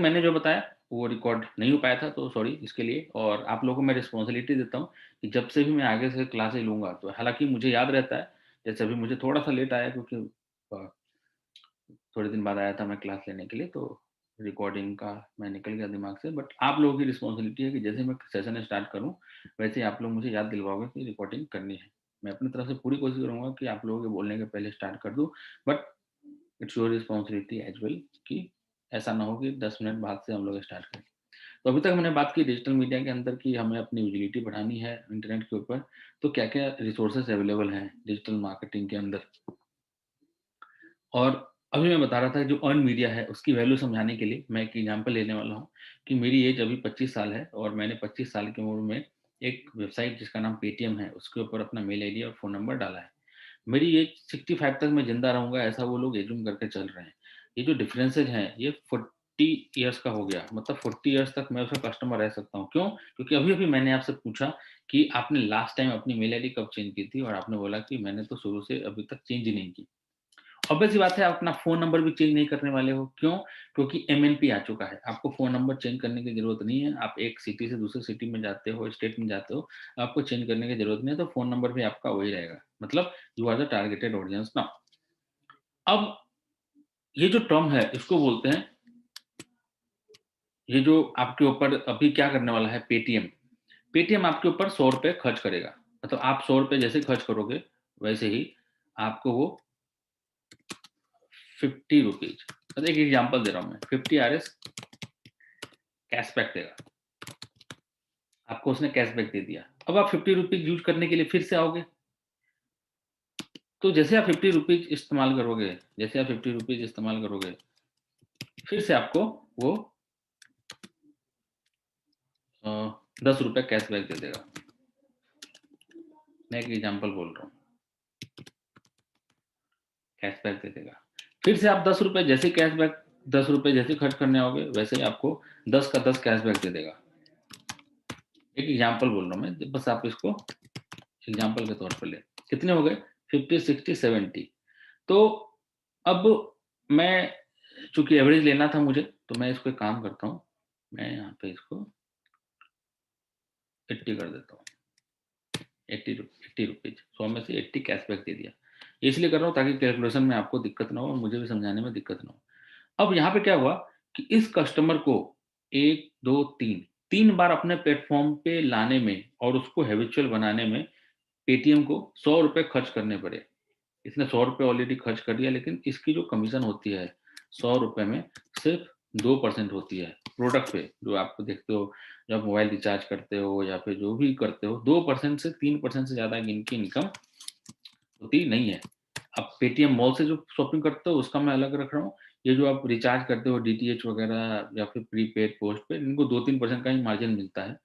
मैंने जो बताया वो रिकॉर्ड नहीं हो पाया था, तो सॉरी इसके लिए। और आप लोगों को मैं रिस्पॉन्सिबिलिटी देता हूँ कि जब से भी मैं आगे से क्लासेस लूँगा, तो हालाँकि मुझे याद रहता है, जैसे अभी मुझे थोड़ा-सा लेट आया क्योंकि अ, थोड़े दिन बाद आया था मैं क्लास लेने के लिए, तो रिकॉर्डिंग का मैं निकल गया दिमाग से। बट आप लोगों की रिस्पॉन्सिबिलिटी है कि जैसे मैं सेशन स्टार्ट करूँ, वैसे ही आप लोग मुझे याद दिलवाओगे कि रिकॉर्डिंग करनी है। मैं अपनी तरफ से पूरी कोशिश करूँगा कि आप लोगों के बोलने के पहले स्टार्ट कर दूँ, but it's your responsibility as well कि ऐसा ना हो कि 10 मिनट बाद से हम लोग स्टार्ट करें। तो अभी तक हमने बात की डिजिटल मीडिया के अंदर कि हमें अपनी विजिबिलिटी बढ़ानी है इंटरनेट के ऊपर, तो क्या-क्या रिसोर्सेज़ अवेलेबल हैं डिजिटल मार्केटिंग के अंदर। और अभी मैं बता रहा था जो अर्न्ड मीडिया है उसकी वैल्यू समझाने के लिए मैं एक एग्जांपल लेने वाला हूँ कि मेरी एज अभी 25 साल है और मैंने 25 साल की उम्र में एक वेबसाइट जिसका नाम पेटीएम है उसके ऊपर अपना मेल आईडी और फ़ोन नंबर डाला है। मेरी एज 65 तक मैं ज़िंदा रहूँगा ऐसा वो लोग एज़्यूम करके चल रहे हैं। ये जो डिफरेंसेज़ हैं ये 40 इयर्स का हो गया, मतलब 40 इयर्स तक मैं उसका कस्टमर रह सकता हूँ। क्यों? क्योंकि अभी-अभी मैंने आपसे पूछा कि आपने लास्ट टाइम अपनी मेल आईडी कब चेंज की थी और आपने बोला कि मैंने तो शुरू से अभी तक चेंज ही नहीं की। ऑब्वियस सी बात है आप अपना फ़ोन नंबर भी चेंज नहीं करने वाले हो, क्यों? क्योंकि एमएनपी आ चुका है, आपको फ़ोन नंबर चेंज करने की ज़रूरत नहीं है, आप एक सिटी से दूसरे सिटी में जाते हो, स्टेट में जाते हो, आपको चेंज करने की ज़रूरत नहीं है, तो फ़ोन नंबर भी आपका वही रहेगा, मतलब you are the targeted audience now. अब ये जो टर्म है इसको बोलते हैं, ये जो आपके ऊपर अभी क्या करने वाला है पेटीएम, पेटीएम आपके ऊपर ₹100 खर्च करेगा, मतलब आप ₹100 जैसे खर्च करोगे, वैसे ही आपको वो ₹50 मतलब एक एग्ज़ाम्पल दे रहा हूँ मैं, 50 आरएस कैशबैक देगा। आपको उसने कैशबैक दे दिया। अब आप ₹50 यूज़ करने के लिए फिर से आओगे, तो जैसे आप ₹50 इस्तेमाल करोगे, जैसे आप ₹50 इस्तेमाल करोगे, फिर से आपको वो अ, ₹10 कैशबैक दे देगा। मैं एक एग्ज़ाम्पल बोल रहा हूँ, कैशबैक दे देगा। फिर से आप ₹10 जैसे ही कैशबैक ₹10 जैसे ही खर्च करने आओगे, वैसे ही आपको 10 का 10 कैशबैक दे देगा। एक एग्ज़ाम्पल बोल रहा हूँ मैं, बस आप इसको एग्ज़ाम्पल के तौर पे लें। कितने हो गए? 50, 60, 70। तो अब मैं चूँकि एवरेज लेना था मुझे, तो मैं इसको एक काम करता हूँ, मैं यहाँ पे इसको 80 कर देता हूँ। 80 रु ₹80 100 में से 80 कैशबैक दे दिया। ये इसलिए कर रहा हूँ ताकि कैलकुलेशन में आपको दिक्कत ना हो और मुझे भी समझाने में दिक्कत ना हो। अब यहाँ पे क्या हुआ कि इस कस्टमर को 1, 2, 3 बार अपने प्लेटफ़ॉर्म पे लाने में और उसको हैबिचुअल बनाने में पेटीएम को ₹100 खर्च करने पड़े। इसने ₹100 ऑलरेडी खर्च कर दिया, लेकिन इसकी जो कमीशन होती है ₹100 में सिर्फ़ 2% होती है प्रोडक्ट पे, जो आप देखते हो जब आप मोबाइल रिचार्ज करते हो या फिर जो भी करते हो, 2% से 3% से ज़्यादा इनकी इनकम होती नहीं है। आप पेटीएम मॉल से जो शॉपिंग करते हो उसका मैं अलग रख रहा हूँ, ये जो आप रिचार्ज करते हो डीटीएच वगैरह या फिर प्रीपेड, पोस्टपेड, इनको 2-3% का ही मार्जिन मिलता है,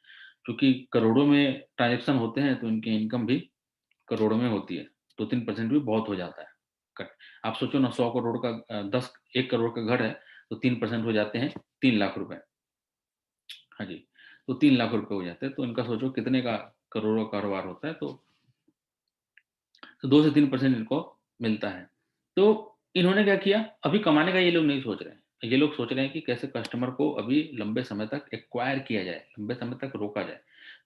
क्योंकि करोड़ों में ट्रांज़ैक्शन होते हैं तो इनकी इनकम भी करोड़ों में होती है, 2-3% भी बहुत हो जाता है। कट आप सोचो ना 100 करोड़ का 1 करोड़ का घर है, तो 3% हो जाते हैं 3 लाख रुपए। हाँ जी, तो 3 लाख रुपए हो जाते हैं, तो इनका सोचो कितने का करोड़ों का कारोबार होता है, तो 2 से 3% इनको मिलता है। तो इन्होंने क्या किया, अभी कमाने का ये लोग नहीं सोच रहे हैं। ये लोग सोच रहे हैं कि कैसे कस्टमर को अभी लंबे समय तक एक्वायर किया जाए, लंबे समय तक रोका जाए।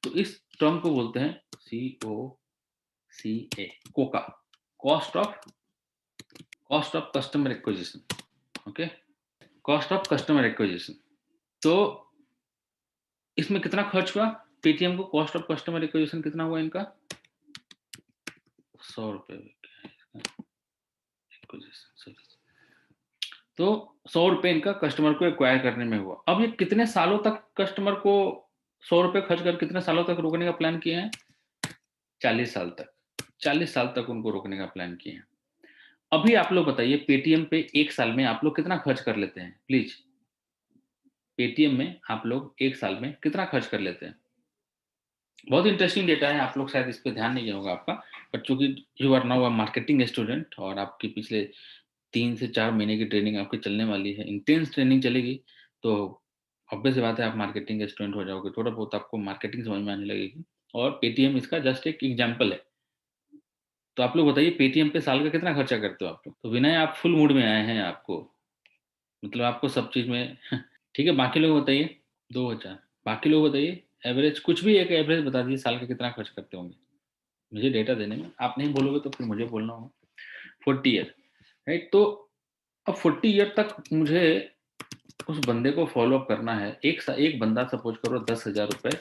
तो इस टर्म को बोलते हैं COCA, Coca, cost of cost of customer acquisition. Okay, cost of customer acquisition. तो इसमें कितना खर्च हुआ पेटीएम को, कॉस्ट ऑफ कस्टमर एक्विजिशन कितना हुआ इनका? ₹100 एक्विजिशन सर्विस। तो ₹100 इनका कस्टमर को एक्वायर करने में हुआ। अब ये कितने सालों तक कस्टमर को ₹100 खर्च कर कितने सालों तक रोकने का प्लान किए हैं? 40 साल तक। 40 साल तक उनको रोकने का प्लान किए हैं। अभी आप लोग बताइए पेटीएम पे 1 साल में आप लोग कितना खर्च कर लेते हैं? प्लीज़, पेटीएम में आप लोग 1 साल में कितना खर्च कर लेते हैं? बहुत इंटरेस्टिंग डेटा है, आप लोग शायद इस पे ध्यान नहीं गया होगा आपका, बट चूँकि you are now a marketing student और आपकी पिछले 3 से 4 महीने की ट्रेनिंग आपकी चलने वाली है, इंटेंस ट्रेनिंग चलेगी, तो ऑब्वियस सी बात है आप मार्केटिंग स्टूडेंट हो जाओगे, थोड़ा बहुत आपको मार्केटिंग समझ में आने लगेगी और पेटीएम इसका जस्ट एक एग्ज़ाम्पल है। तो आप लोग बताइए पेटीएम पे साल का कितना खर्चा करते हो आप लोग? तो विनय आप फुल मूड में आए हैं आपको, मतलब आपको सब चीज़ में ठीक है, बाकी लोग बताइए। 2000। बाकी लोग बताइए एवरेज, कुछ भी एक एवरेज बता दीजिए साल का कितना खर्च करते होंगे मुझे डेटा देने में। आप नहीं बोलोगे तो फिर मुझे बोलना होगा। 40 ईयर, राइट। तो अब 40 ईयर तक मुझे उस बंदे को फॉलो अप करना है। एक बंदा सपोज करो 10,000 रुपये,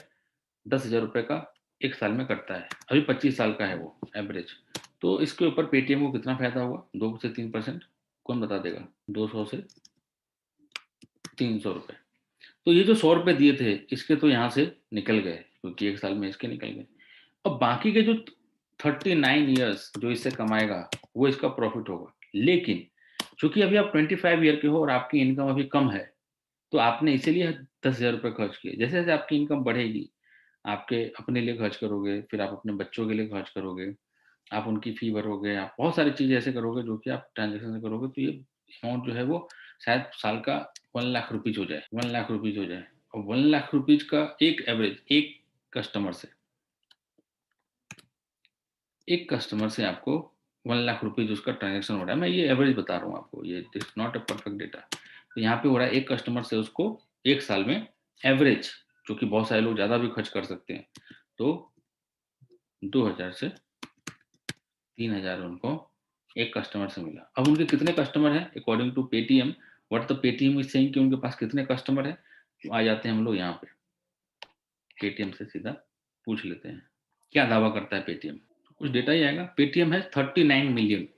10,000 रुपये का एक साल में करता है, अभी 25 साल का है वो एवरेज। तो इसके ऊपर पेटीएम को कितना फायदा हुआ? 2 से 3%। कौन बता देगा? 200 से 300 रुपये। तो ये जो 100 रुपये दिए थे इसके तो यहाँ से निकल गए, क्योंकि एक साल में इसके निकल गए। अब बाकी के जो 39 ईयर्स जो इससे कमाएगा वो इसका प्रॉफिट होगा। लेकिन चूंकि अभी आप 25 ईयर के हो और आपकी इनकम अभी कम है, तो आपने इसीलिए 10,000 रुपये खर्च किए। जैसे जैसे आपकी इनकम बढ़ेगी, आपके अपने लिए खर्च करोगे, फिर आप अपने बच्चों के लिए खर्च करोगे, आप उनकी फी भरोगे, आप बहुत सारी चीजें ऐसे करोगे जो कि आप ट्रांजेक्शन से करोगे, तो ये अमाउंट जो है वो शायद साल का 1 लाख रुपीज हो जाए, 1 लाख रुपीज हो जाए। और 1 लाख रुपीज का एक एवरेज, कस्टमर से एक कस्टमर से आपको 1 लाख रुपीज उसका ट्रांजेक्शन हो रहा है। मैं ये एवरेज बता रहा हूँ आपको, ये it's not a perfect data. तो यहाँ पे हो रहा है एक कस्टमर से उसको एक साल में एवरेज, जो कि बहुत सारे लोग ज्यादा भी खर्च कर सकते हैं, तो 2,000 से 3,000 उनको एक कस्टमर से मिला। अब उनके कितने कस्टमर हैं according to Paytm, what the Paytm is saying कि उनके पास कितने कस्टमर है। तो आ जाते हैं हम लोग यहाँ पे, पेटीएम से सीधा पूछ लेते हैं क्या दावा करता है पेटीएम। कुछ डेटा ही आएगा। पेटीएम है 39 मिलियन,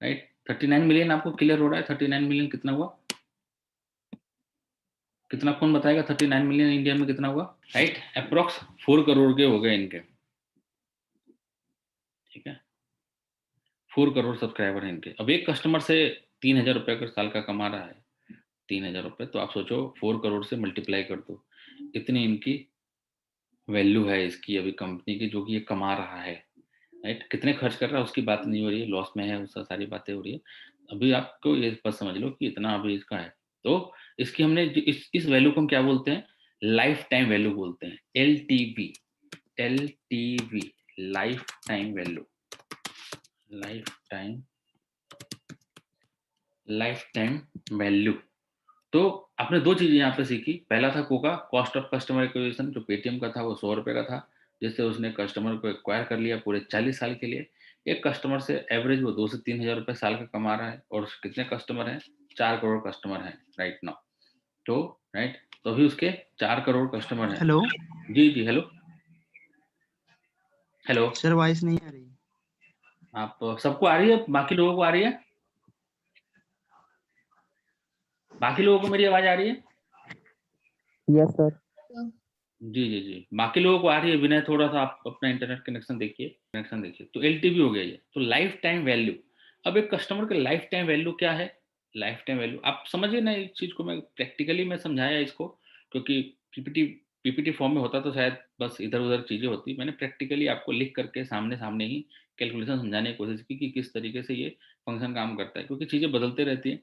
राइट। 39 मिलियन आपको क्लियर हो रहा है? 39 मिलियन कितना हुआ? कितना कौन बताएगा? 39 मिलियन इंडिया में कितना हुआ? राइट, अप्रोक्स 4 करोड़ के हो गए इनके। ठीक है, 4 करोड़ सब्सक्राइबर हैं इनके। अब एक कस्टमर से 3,000 रुपये अगर साल का कमा रहा है, 3,000 रुपये, तो आप सोचो 4 करोड़ से मल्टीप्लाई कर दो, इतनी इनकी वैल्यू है इसकी अभी कंपनी की, जो कि ये कमा रहा है। राइट, कितने खर्च कर रहा है उसकी बात नहीं हो रही है, लॉस में है, उसका सारी बातें हो रही है। अभी आपको ये बस समझ लो कि इतना अभी इसका है। तो इसकी हमने इस वैल्यू को हम क्या बोलते हैं? लाइफ टाइम वैल्यू बोलते हैं, LTV. LTV, life time value. Life time life time value. तो आपने दो चीजें यहाँ पे सीखी। पहला था Coca, cost of customer acquisition, जो पेटीएम का था वो 100 रुपए का था, जिससे उसने कस्टमर को एक्वायर कर लिया पूरे 40 साल के लिए। एक कस्टमर से एवरेज वो 2 से 3 हजार रुपए साल का कमा रहा है, और कितने कस्टमर हैं? 4 करोड़ कस्टमर हैं राइट नाउ। तो राइट, तो अभी उसके 4 करोड़ कस्टमर हैं। हेलो जी जी, हेलो हेलो। सर, वॉइस नहीं आ रही। आप सबको आ रही है? बाकी लोगों को आ रही है? बाकी लोगों को मेरी आवाज आ रही है? Yes sir. जी जी जी, बाकी लोगों को आ रही है। विनय, थोड़ा सा आप अपना इंटरनेट कनेक्शन देखिए। तो एलटीवी हो गया ये, तो लाइफ टाइम वैल्यू। अब एक कस्टमर का लाइफ टाइम वैल्यू क्या है? लाइफ टाइम वैल्यू आप समझिए ना, इस चीज को मैं प्रैक्टिकली मैं समझाया इसको, क्योंकि पीपीटी पीपीटी फॉर्म में होता तो शायद बस इधर उधर चीजें होती। मैंने प्रैक्टिकली आपको लिख करके सामने सामने ही कैलकुलेशन समझाने की कोशिश की कि किस तरीके से ये फंक्शन काम करता है, क्योंकि चीजें बदलते रहती है।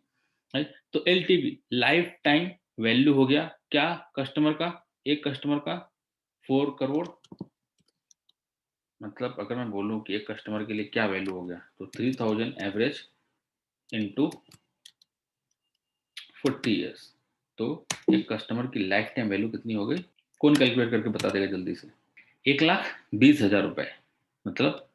राइट, तो एलटीवी, लाइफ टाइम वैल्यू हो गया क्या कस्टमर का? एक कस्टमर का 4 करोड़। मतलब अगर मैं बोलूं कि एक कस्टमर के लिए क्या वैल्यू हो गया, तो 3,000 एवरेज इंटू 40 ईयर्स। तो एक कस्टमर की लाइफ टाइम वैल्यू कितनी हो गई? कौन कैलकुलेट करके बता देगा जल्दी से? 1,20,000 रुपए। मतलब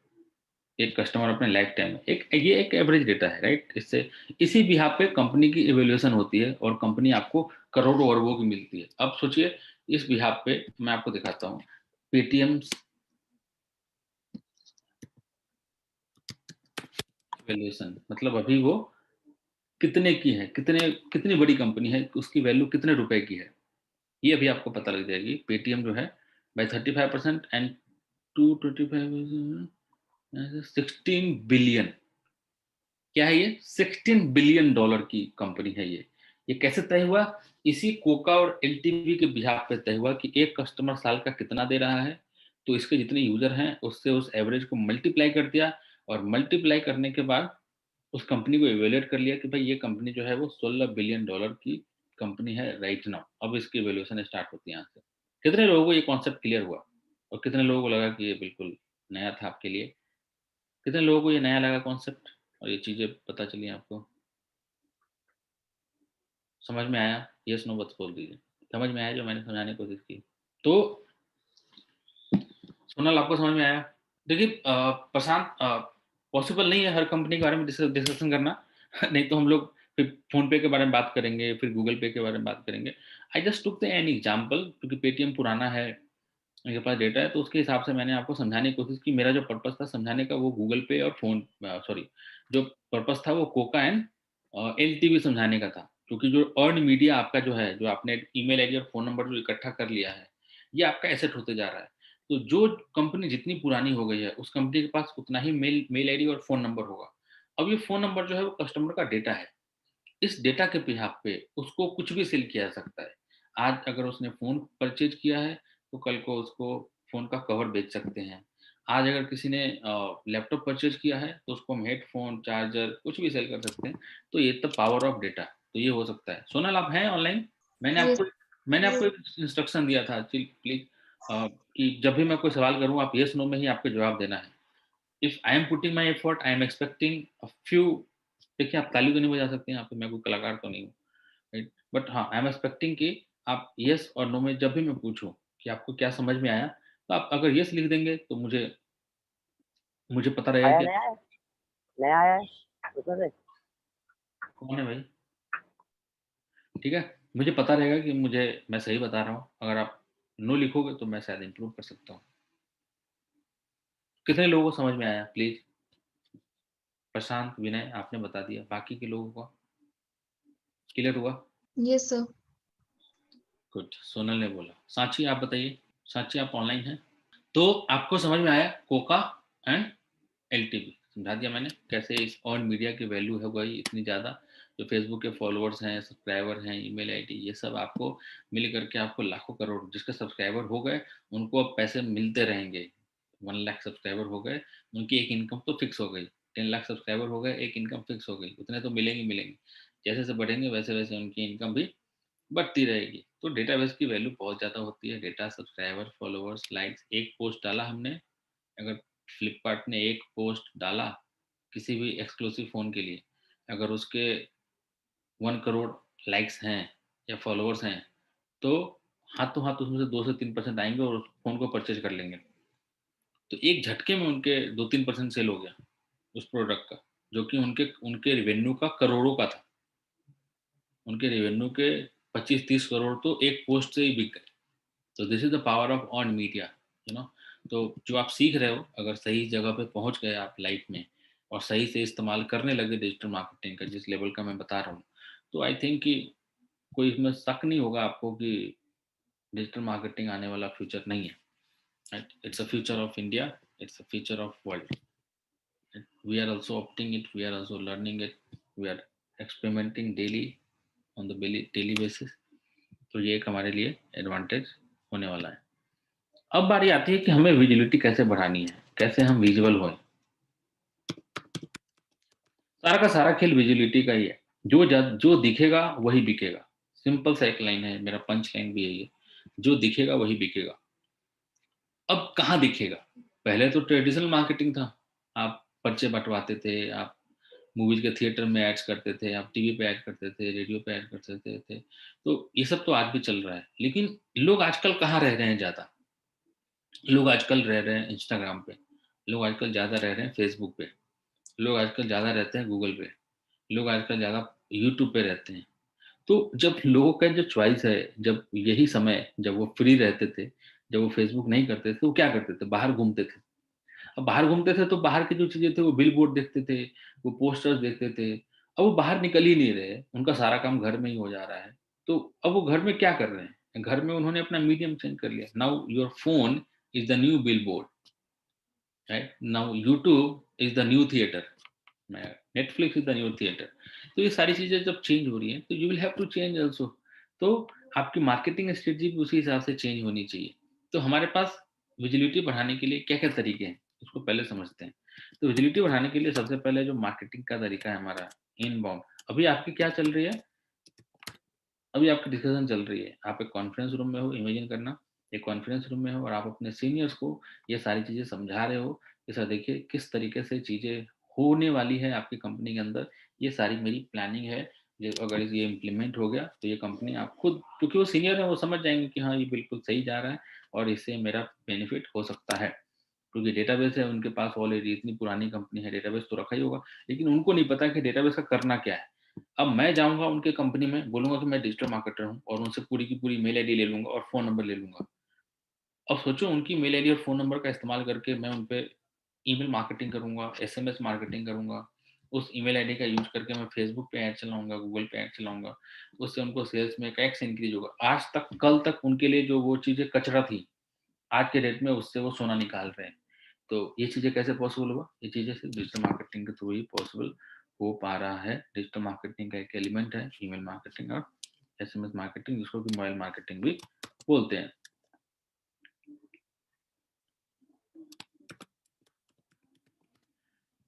एक कस्टमर अपने लाइफ टाइम में, ये एक एवरेज डेटा है राइट। इससे इसी बिहाफ पे कंपनी की इवेल्युएशन होती है, और कंपनी आपको करोड़ों अरबों की मिलती है। अब सोचिए, इस बिहाफ पे मैं आपको दिखाता हूँ पेटीएम वैल्यूएशन, मतलब अभी वो कितने की है, कितनी बड़ी कंपनी है, उसकी वैल्यू कितने रुपए की है, ये अभी आपको पता लग जाएगी। पेटीएम जो है बाई 35% एंड 225, 16 बिलियन। क्या है ये? $16 बिलियन की कंपनी है ये कैसे तय हुआ? इसी कोका और एलटीवी के बिहाफ पे तय हुआ कि एक कस्टमर साल का कितना दे रहा है, तो इसके जितने यूजर हैं उससे उस एवरेज को मल्टीप्लाई कर दिया, और मल्टीप्लाई करने के बाद उस कंपनी को इवेल्युएट कर लिया कि भाई ये कंपनी जो है वो $16 बिलियन की कंपनी है राइट नाउ। अब इसकी वैल्यूएशन स्टार्ट होती है यहाँ से। कितने लोगों को ये कॉन्सेप्ट क्लियर हुआ, और कितने लोगों को लगा कि ये बिल्कुल नया था आपके लिए? कितने लोगों को ये नया लगा कॉन्सेप्ट, और ये चीजें पता चली आपको? समझ में आया? यस नो बस बोल दीजिए। समझ में आया जो मैंने समझाने की कोशिश की? तो सोनल आपको समझ में आया? देखिए प्रशांत पॉसिबल नहीं है हर कंपनी के बारे में डिस्कशन करना। नहीं तो हम लोग फिर फ़ोन पे के बारे में बात करेंगे, फिर गूगल पे के बारे में बात करेंगे। I just took the an example क्योंकि पेटीएम पुराना है, मेरे पास डेटा है, तो उसके हिसाब से मैंने आपको समझाने की कोशिश की। मेरा जो पर्पज़ था समझाने का वो गूगल पे और सॉरी जो पर्पज़ था वो कोका एंड एलटीवी समझाने का था। क्योंकि जो अर्न्ड मीडिया आपका जो है, जो आपने ईमेल आईडी और फ़ोन नंबर जो इकट्ठा कर लिया है, ये आपका एसेट होते जा रहा है। तो जो कंपनी जितनी पुरानी हो गई है, उस कंपनी के पास उतना ही मेल आईडी और फ़ोन नंबर होगा। अब ये फ़ोन नंबर जो है वो कस्टमर का डेटा है। इस डेटा के बिहाफ़ पे उसको कुछ भी सेल किया जा सकता है। आज अगर उसने फ़ोन परचेज़ किया है, तो कल को उसको फ़ोन का कवर बेच सकते हैं। आज अगर किसी ने लैपटॉप परचेज़ किया है, तो उसको हम हेडफ़ोन, चार्जर कुछ भी सेल कर सकते हैं। तो ये द पावर ऑफ डेटा, तो ये हो सकता है। सोनल आप हैं ऑनलाइन? मैंने Yes, आपको मैंने आपको एक इंस्ट्रक्शन दिया था प्लीज़ कि जब भी मैं कोई सवाल करूँ, आप येस, नो में ही आपको जवाब देना है। If I am putting my effort, I am expecting a few. देखिए आप ताली तो नहीं बजा सकते यहाँ पे, मैं कोई कलाकार तो नहीं हूँ, राइट? बट हाँ, आई एम एक्सपेक्टिंग कि आप येस और नो में जब भी मैं पूछूँ कि आपको क्या समझ में आया, तो आप अगर येस लिख देंगे तो मुझे मुझे पता रहेगा आया कि नया है? नया आया है? उसमें से? कौन है भाई? ठीक है? मुझे पता रहेगा कि मैं सही बता रहा हूँ। अगर आप नो लिखोगे तो मैं शायद इम्प्रूव कर सकता हूँ। कितने लोगों को समझ में आया प्लीज़? प्रशांत, विनय आपने बता दिया, बाकी के लोगों को क्लियर हुआ? yes, sir. गुड, सोनल ने बोला। साक्षी आप बताइए, साक्षी आप ऑनलाइन हैं? तो आपको समझ में आया कोका एंड एलटीवी समझा दिया मैंने, कैसे इस ऑन मीडिया की वैल्यू है गई इतनी ज़्यादा। जो फेसबुक के फॉलोअर्स हैं, सब्सक्राइबर हैं, ईमेल आईडी, ये सब आपको मिल करके आपको लाखों करोड़ जिसके सब्सक्राइबर हो गए, उनको अब पैसे मिलते रहेंगे। 1 लाख सब्सक्राइबर हो गए, उनकी एक इनकम तो फिक्स हो गई। 10 लाख सब्सक्राइबर हो गए, एक इनकम फिक्स हो गई, उतने तो मिलेंगे मिलेंगे। जैसे जैसे बढ़ेंगे वैसे वैसे उनकी इनकम भी बढ़ती रहेगी। तो डेटाबेस की वैल्यू बहुत ज़्यादा होती है। डेटा, सब्सक्राइबर, फॉलोवर्स, लाइक्स, एक पोस्ट डाला हमने, अगर फ्लिपकार्ट ने एक पोस्ट डाला किसी भी एक्सक्लूसिव फ़ोन के लिए, अगर उसके 1 करोड़ लाइक्स हैं या फॉलोवर्स हैं, तो हाथों हाथ उसमें से 2 से 3% आएँगे और उस फ़ोन को परचेज़ कर लेंगे। तो एक झटके में उनके 2-3% सेल हो गया उस प्रोडक्ट का, जो कि उनके उनके रेवेन्यू का करोड़ों का था। उनके रेवेन्यू के 25-30 करोड़ तो एक पोस्ट से ही बिक गए। तो this is the power of earned media, you know. तो जो आप सीख रहे हो, अगर सही जगह पे पहुँच गए आप लाइफ में और सही से इस्तेमाल करने लगे डिजिटल मार्केटिंग का जिस लेवल का मैं बता रहा हूँ, तो आई थिंक कि कोई इसमें शक नहीं होगा आपको कि डिजिटल मार्केटिंग आने वाला फ्यूचर नहीं है, right? It's a future of India, it's a future of world. We are also opting it, we are also learning it, we are experimenting daily on the daily basis. तो ये एक हमारे लिए advantage होने वाला है। अब बारी आती है कि हमें विजिबिलिटी कैसे बढ़ानी है, कैसे हम विजुअल हों। सारा का सारा खेल विजिबिलिटी का ही है। जो दिखेगा वही बिकेगा। सिंपल सा एक लाइन है, मेरा पंच लाइन भी यही है, जो दिखेगा वही बिकेगा। अब कहाँ दिखेगा? पहले तो ट्रेडिशनल मार्केटिंग था, आप पर्चे बँटवाते थे, आप मूवीज़ के थिएटर में एड्स करते थे, आप टीवी पे ऐड करते थे, रेडियो पे ऐड करते थे। तो ये सब तो आज भी चल रहा है, लेकिन लोग आजकल कहाँ रह रहे हैं ज़्यादा? लोग आजकल रह रहे हैं इंस्टाग्राम पे, लोग आजकल ज़्यादा रह रहे हैं फेसबुक पे, लोग आजकल ज़्यादा रहते हैं गूगल पे, लोग आजकल ज़्यादा यूट्यूब पे रहते हैं। तो जब लोगों का जो चॉइस है, जब यही समय जब वो फ्री रहते थे, जब वो फेसबुक नहीं करते थे, तो वो क्या करते थे? बाहर घूमते थे। अब बाहर घूमते थे तो बाहर की जो चीज़ें थी वो बिलबोर्ड देखते थे, वो पोस्टर्स देखते थे। अब वो बाहर निकल ही नहीं रहे, उनका सारा काम घर में ही हो जा रहा है। तो अब वो घर में क्या कर रहे हैं? घर में उन्होंने अपना मीडियम चेंज कर लिया। Now your phone is the new billboard, right? Now YouTube is the new theatre, Netflix is the new theatre. तो ये सारी चीज़ें जब चेंज हो रही हैं, तो you will have to change also. तो आपकी मार्केटिंग स्ट्रेटजी भी उसी हिसाब से चेंज होनी चाहिए। तो हमारे पास विजिबिलिटी बढ़ाने के लिए क्या-क्या तरीके हैं, उसको पहले समझते हैं। तो विजिबिलिटी बढ़ाने के लिए सबसे पहले जो मार्केटिंग का तरीका है हमारा, इनबाउंड। अभी आपकी क्या चल रही है? अभी आपकी डिस्कशन चल रही है। आप एक कॉन्फ्रेंस रूम में हो, इमेजिन करना, एक कॉन्फ्रेंस रूम में हो और आप अपने सीनियर्स को ये सारी चीज़ें समझा रहे हो कि सर देखिए किस तरीके से चीज़ें होने वाली है आपकी कंपनी के अंदर, ये सारी मेरी प्लानिंग है, ये अगर ये इम्प्लीमेंट हो गया तो ये कंपनी आप खुद, क्योंकि वो सीनियर है, वो समझ जाएँगे कि हाँ, ये बिल्कुल सही जा रहा है और इससे मेरा बेनिफिट हो सकता है। क्योंकि डेटाबेस है उनके पास ऑलरेडी, इतनी पुरानी कंपनी है, डेटाबेस तो रखा ही होगा, लेकिन उनको नहीं पता कि डेटाबेस का करना क्या है। अब मैं जाऊँगा उनके कंपनी में, बोलूँगा कि मैं डिजिटल मार्केटर हूँ और उनसे पूरी की पूरी मेल आईडी ले लूँगा और फ़ोन नंबर ले लूँगा। अब सोचो उनकी मेल आईडी और फ़ोन नंबर का इस्तेमाल करके मैं उन पे ईमेल मार्केटिंग करूँगा, एसएमएस मार्केटिंग करूँगा। उस ईमेल आईडी का यूज़ करके मैं फेसबुक पे ऐड चलाऊँगा, गूगल पे ऐड चलाऊँगा। उससे उनको सेल्स में 1x इंक्रीज़ होगा। आज तक, कल तक उनके लिए जो वो चीज़ें कचरा थी, आज के डेट में उससे वो सोना निकाल रहे हैं। तो ये चीज़ें कैसे पॉसिबल हुआ? ये चीज़ें सिर्फ़ डिजिटल मार्केटिंग के थ्रू ही पॉसिबल हो पा रहा है। डिजिटल मार्केटिंग का एक एलिमेंट है ईमेल मार्केटिंग और एसएमएस मार्केटिंग, जिसको कि मोबाइल मार्केटिंग भी बोलते हैं।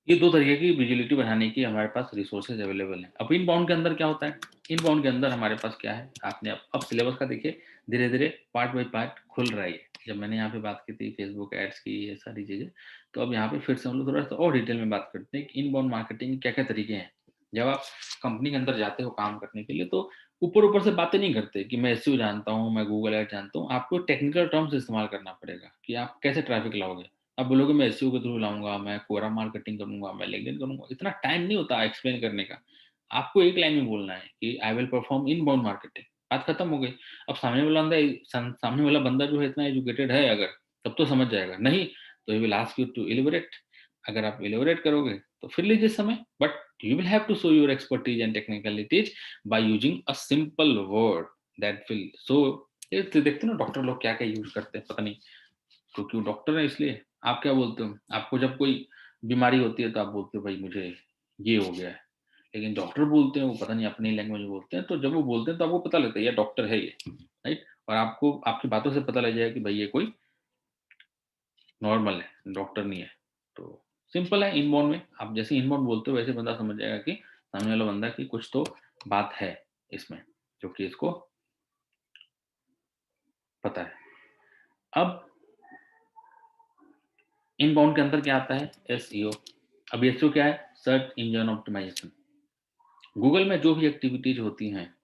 ये 2 तरीके की विजिबिलिटी बढ़ाने की हमारे पास रिसोर्सेज़ अवेलेबल हैं। अब इनबाउंड के अंदर क्या होता है? इनबाउंड के अंदर हमारे पास क्या है? आपने अब सिलेबस का देखिए, धीरे-धीरे पार्ट बाय पार्ट खुल रहा है ये। जब मैंने यहाँ पे बात की थी फेसबुक एड्स की, ये सारी चीज़ें, तो अब यहाँ पे फिर से हम लोग थोड़ा-सा और डिटेल में बात करते हैं कि इनबाउंड मार्केटिंग के क्या-क्या तरीके हैं। जब आप कंपनी के अंदर जाते हो काम करने के लिए, तो ऊपर-ऊपर से बातें नहीं करते कि मैं एसईओ जानता हूँ, मैं गूगल एड्स जानता हूँ। आपको टेक्निकल टर्म्स इस्तेमाल करना पड़ेगा कि आप कैसे ट्रैफ़िक लाओगे। आप बोलोगे मैं एसईओ के थ्रू लाऊँगा, मैं कोरा मार्केटिंग करूँगा, मैं लिंक्डइन करूँगा, इतना टाइम नहीं होता एक्सप्लेन करने का। आपको एक लाइन में बोलना है कि I will perform inbound marketing, बात खत्म हो गई। अब सामने वाला बंदा जो है इतना एजुकेटेड है अगर, तब तो समझ जाएगा, नहीं तो he will ask you to elaborate. अगर आप इलैबोरेट करोगे तो फिर लीजिए समय, but you will have to show your expertise and technicalities by using a simple word that will show. ये तो देखते हो ना डॉक्टर लोग क्या-क्या यूज़ करते हैं, पता नहीं, क्योंकि वो डॉक्टर है इसलिए। आप क्या बोलते हो? आपको जब कोई बीमारी होती है तो आप बोलते हो भाई मुझे ये हो गया है। लेकिन डॉक्टर बोलते हैं वो पता नहीं अपनी लैंग्वेज में बोलते हैं, तो जब वो बोलते हैं तो आपको पता लगता है ये डॉक्टर है ये, राइट? और आपको आपकी बातों से पता लग जाएगा कि भाई ये कोई नॉर्मल है, डॉक्टर नहीं है। तो सिंपल है इनबाउंड में, आप जैसे इनबाउंड बोलते हो वैसे बंदा समझ जाएगा कि सामने वाला बंदा की कुछ तो बात है इसमें, जो कि इसको पता है। अब इनबाउंड के अंदर क्या आता है? एसईओ। अब एसईओ क्या है? Search engine optimisation. गूगल में जो भी एक्टिविटीज़ होती हैं,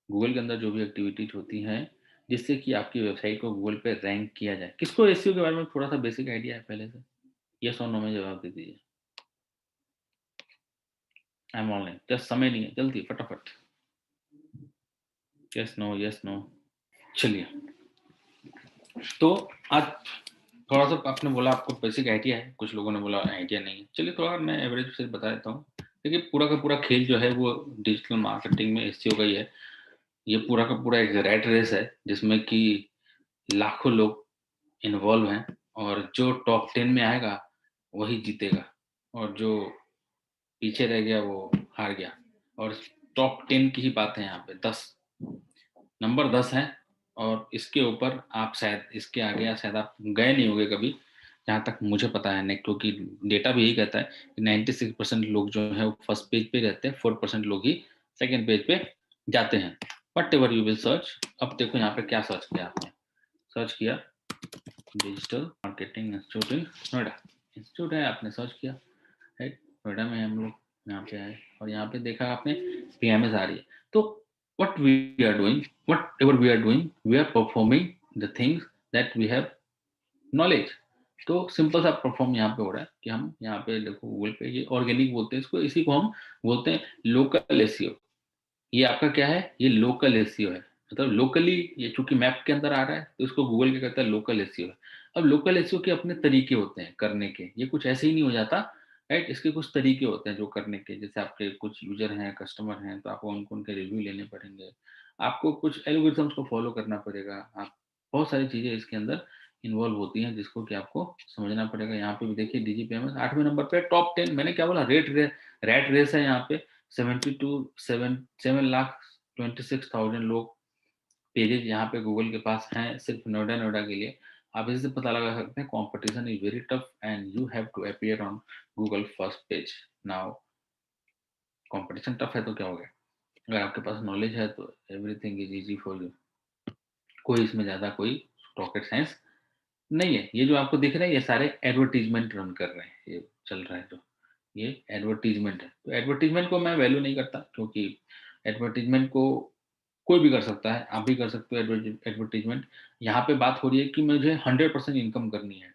गूगल के अंदर जो भी एक्टिविटीज़ होती हैं, जिससे कि आपकी वेबसाइट को गूगल पे रैंक किया जाए। किसको एसईओ के बारे में थोड़ा-सा बेसिक आइडिया है पहले से? येस और नो में जवाब दे दीजिए। I am online. जस्ट समय नहीं है, जल्दी फटाफट। Yes, no. चलिए, तो आज थोड़ा-सा आपने बोला आपको बेसिक आइडिया है, कुछ लोगों ने बोला आइडिया नहीं है। चलिए थोड़ा मैं एवरेज से बता देता हूँ। देखिए पूरा का पूरा खेल जो है वो डिजिटल मार्केटिंग में एसईओ का ही है। ये पूरा का पूरा एक रैट रेस है, जिसमें कि लाखों लोग इन्वॉल्व हैं और जो टॉप 10 में आएगा, वही जीतेगा और जो पीछे रह गया वो हार गया। और टॉप 10 की ही बात है यहाँ पे, 10 नंबर 10 है और इसके ऊपर आप शायद इसके आगे या शायद आप गए नहीं होंगे कभी, जहाँ तक मुझे पता है नहीं, क्योंकि डेटा भी यही कहता है कि 96% लोग जो है वो फर्स्ट पेज पे रहते हैं, 4% लोग ही सेकंड पेज पे जाते हैं। Whatever you will search. अब देखो यहाँ पे क्या सर्च किया आपने? सर्च किया डिजिटल मार्केटिंग इंस्टीट्यूट इन नोएडा। इंस्टीट्यूट है, आपने सर्च किया, राइट? नोएडा में हम लोग यहाँ पे आए और यहाँ पे देखा आपने पीएमएस आ रही है। तो what we are doing, whatever we are doing, we are performing the things that we have knowledge. तो सिंपल सा परफॉर्म यहाँ पे हो रहा है कि हम यहाँ पे देखो गूगल पे, ये ऑर्गेनिक बोलते हैं इसको, इसी को हम बोलते हैं लोकल एसईओ। ये आपका क्या है? ये लोकल एसईओ है। मतलब लोकली ये चूँकि मैप के अंदर आ रहा है, तो इसको गूगल क्या कहता है? लोकल एसईओ है। अब लोकल एसईओ के अपने तरीके होते हैं करने के। ये कुछ ऐसे ही नहीं हो जाता, राइट? इसके कुछ तरीके होते हैं जो करने के। जैसे आपके कुछ यूज़र हैं, कस्टमर हैं, तो आपको उनके रिव्यू लेने पड़ेंगे। आपको कुछ एल्गोरिथम्स को फ़ॉलो करना पड़ेगा। आप बहुत सारी चीज़ें इसके अंदर इन्वॉल्व होती हैं, जिसको कि आपको समझना पड़ेगा। यहाँ पे भी देखिए डीजीपीएमएस 8वें नंबर पे टॉप 10, मैंने क्या बोला? रैट रेस है यहाँ पे। 7 लाख 26,000 लोग पेजेज यहाँ पे गूगल के पास हैं सिर्फ नोएडा के लिए। आप इसी से पता लगा सकते हैं competition is very tough and you have to appear on Google first page. Now competition tough है तो क्या हो गया? अगर आपके पास नॉलेज है तो everything is easy for you. कोई इसमें ज़्यादा कोई रॉकेट साइंस नहीं है। ये जो आपको दिख रहा है ये सारे एडवर्टाइजमेंट रन कर रहे हैं, ये चल रहा है जो। ये एडवर्टीजमेंट है। तो एडवर्टीजमेंट को मैं वैल्यू नहीं करता, क्योंकि एडवर्टीजमेंट को कोई भी कर सकता है, आप भी कर सकते हो एडवर्टीजमेंट। यहाँ पे बात हो रही है कि मुझे 100% इनकम करनी है,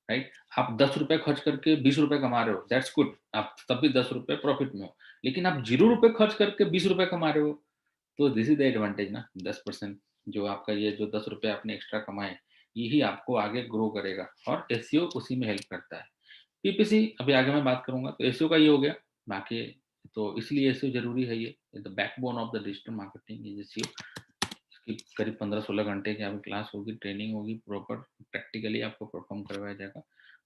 राइट? आप ₹10 खर्च करके ₹20 कमा रहे हो, दैट्स गुड, आप तब भी ₹10 प्रॉफिट में हो। लेकिन आप ₹0 खर्च करके ₹20 कमा रहे हो, तो दिस इज़ द एडवांटेज ना, 10% जो आपका ये जो ₹10 आपने एक्स्ट्रा कमाए, यही आपको आगे ग्रो करेगा, और एसईओ उसी में हेल्प करता है। पीपीसी अभी आगे मैं बात करूँगा, तो एसईओ का ये हो गया, बाकी तो इसलिए एसईओ ज़रूरी है ये, the backbone of the digital marketing is SEO. इसकी करीब 15-16 घंटे की आपकी क्लास होगी, ट्रेनिंग होगी, प्रॉपर प्रैक्टिकली आपको परफॉर्म करवाया जाएगा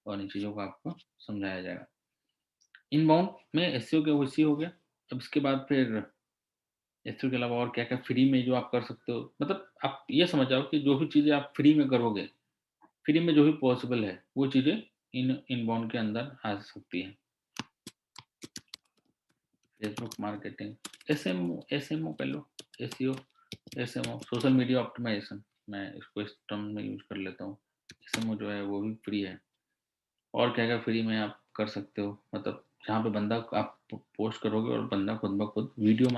और इन चीज़ों को आपको समझाया जाएगा। इनबाउंड में एसईओ के ओसी हो गया। अब इसके बाद फिर एसईओ के अलावा और क्या-क्या फ्री में जो आप कर सकते हो, मतलब आप ये समझ जाओ कि जो भी चीज़ें आप फ्री में करोगे, फ्री में जो भी पॉसिबल है, वो चीज़ें इनबाउंड के अंदर आ सकती हैं। फेसबुक मार्केटिंग, एसएमओ कर लो, SEO, SMO, social media optimisation, मैं इसको इस टर्म में यूज़ कर लेता हूँ। एसएमओ जो है वो भी फ्री है। और क्या-क्या फ्री में आप कर सकते हो, मतलब जहाँ पे बंदा आप पोस्ट करोगे और बंदा खुद ब खुद वीडियो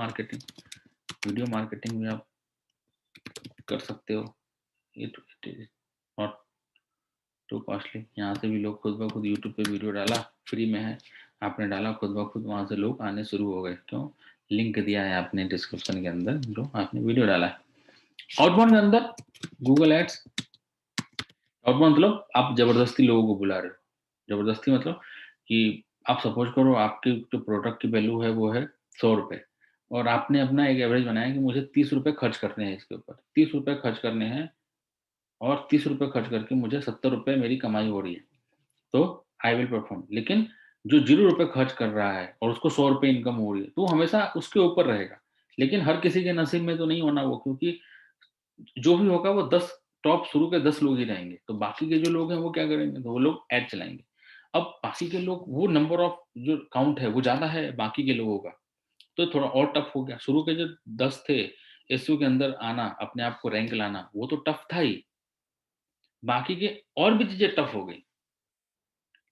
मार्केटिंग भी आप कर सकते हो। It is not to costly. यहाँ से भी लोग खुद ब खुद यूट्यूब पे वीडियो डाला, फ्री में है, आपने डाला खुद ब खुद, वहाँ से लोग आने शुरू हो गए। क्यों? लिंक दिया है आपने डिस्क्रिप्शन के अंदर जो आपने वीडियो डाला है। आउटबाउंड के अंदर गूगल एड्स, आउटबाउंड मतलब आप ज़बरदस्ती लोगों को बुला रहे हो। ज़बरदस्ती मतलब कि आप सपोज़ करो आपके जो प्रोडक्ट की वैल्यू है वो है ₹100, और आपने अपना एक एवरेज बनाया कि मुझे ₹30 खर्च करने हैं इसके ऊपर। ₹30 खर्च करने हैं, और ₹30 खर्च करके मुझे ₹70 मेरी कमाई हो रही है। तो आई विल परफॉर्म। लेकिन जो ₹0 खर्च कर रहा है और उसको ₹100 इनकम हो रही है, तो वो हमेशा उसके ऊपर रहेगा। लेकिन हर किसी के नसीब में तो नहीं होना वो, क्योंकि जो भी होगा वो 10 टॉप शुरू के 10 लोग ही रहेंगे। तो बाकी के जो लोग हैं वो क्या करेंगे? तो वो लोग ऐड चलाएँगे। अब बाकी के लोग, वो नंबर ऑफ जो काउंट है वो ज़्यादा है बाकी के लोगों का, तो थोड़ा और टफ हो गया। शुरू के जो 10 थे, एसईओ के अंदर आना, अपने आप को रैंक लाना, वो तो टफ था ही। बाकी के और भी चीज़ें टफ हो गई।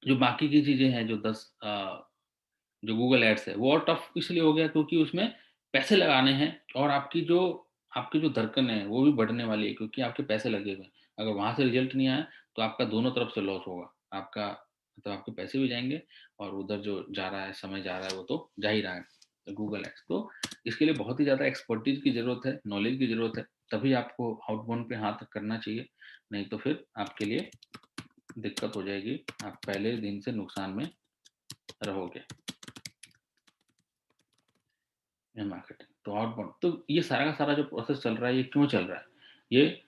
जो बाकी की चीज़ें हैं, जो 10 जो गूगल एड्स है, वो और टफ इसलिए हो गया क्योंकि उसमें पैसे लगाने हैं, और आपकी जो धड़कन है वो भी बढ़ने वाली है, क्योंकि आपके पैसे लगे हुए हैं। अगर वहाँ से रिजल्ट नहीं आया तो आपका दोनों तरफ से लॉस होगा। आपका मतलब आपके पैसे भी जाएँगे, और उधर जो जा रहा है, समय जा रहा है, वो तो जा ही रहा है। तो गूगल एड्स, तो इसके लिए बहुत ही ज़्यादा एक्सपर्टीज़ की ज़रूरत है, नॉलेज की ज़रूरत है, तभी आपको आउटबाउंड पे हाथ करना चाहिए। नहीं तो फिर आपके लिए दिक्कत हो जाएगी, आप पहले दिन से नुकसान में रहोगे। मार्केटिंग तो आउटबाउंड, तो ये सारा का सारा जो प्रोसेस चल रहा है, ये क्यों चल रहा है? ये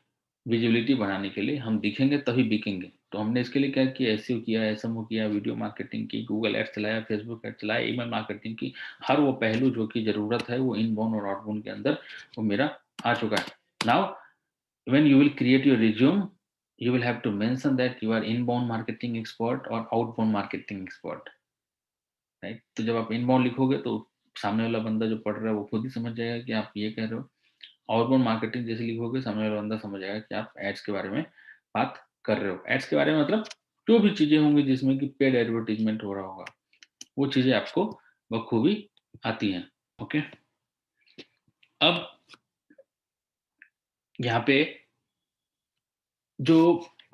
विजिबिलिटी बढ़ाने के लिए, हम दिखेंगे तभी बिकेंगे। तो हमने इसके लिए क्या किया? एसईओ किया, एसएमओ किया, वीडियो मार्केटिंग की, गूगल एड्स चलाया, फेसबुक एड्स चलाया, ईमेल मार्केटिंग की। हर वो पहलू जो कि ज़रूरत है वो इनबाउंड और आउटबाउंड के अंदर वो मेरा आ चुका है। Now when you will create your resume, you will have to mention that you are inbound marketing expert or outbound marketing expert, right? तो जब आप इनबाउंड लिखोगे तो सामने वाला बंदा जो पढ़ रहा है वो खुद ही समझ जाएगा कि आप ये कह रहे हो। आउटबाउंड मार्केटिंग जैसे लिखोगे, सामने वाला बंदा समझ जाएगा कि आप एड्स के बारे में बात कर रहे हो। एड्स के बारे में मतलब जो भी चीज़ें होंगी जिसमें कि पेड एडवर्टाइज़मेंट हो रहा होगा, वो चीज़ें आपको बखूबी आती हैं। ओके? अब यहाँ पे जो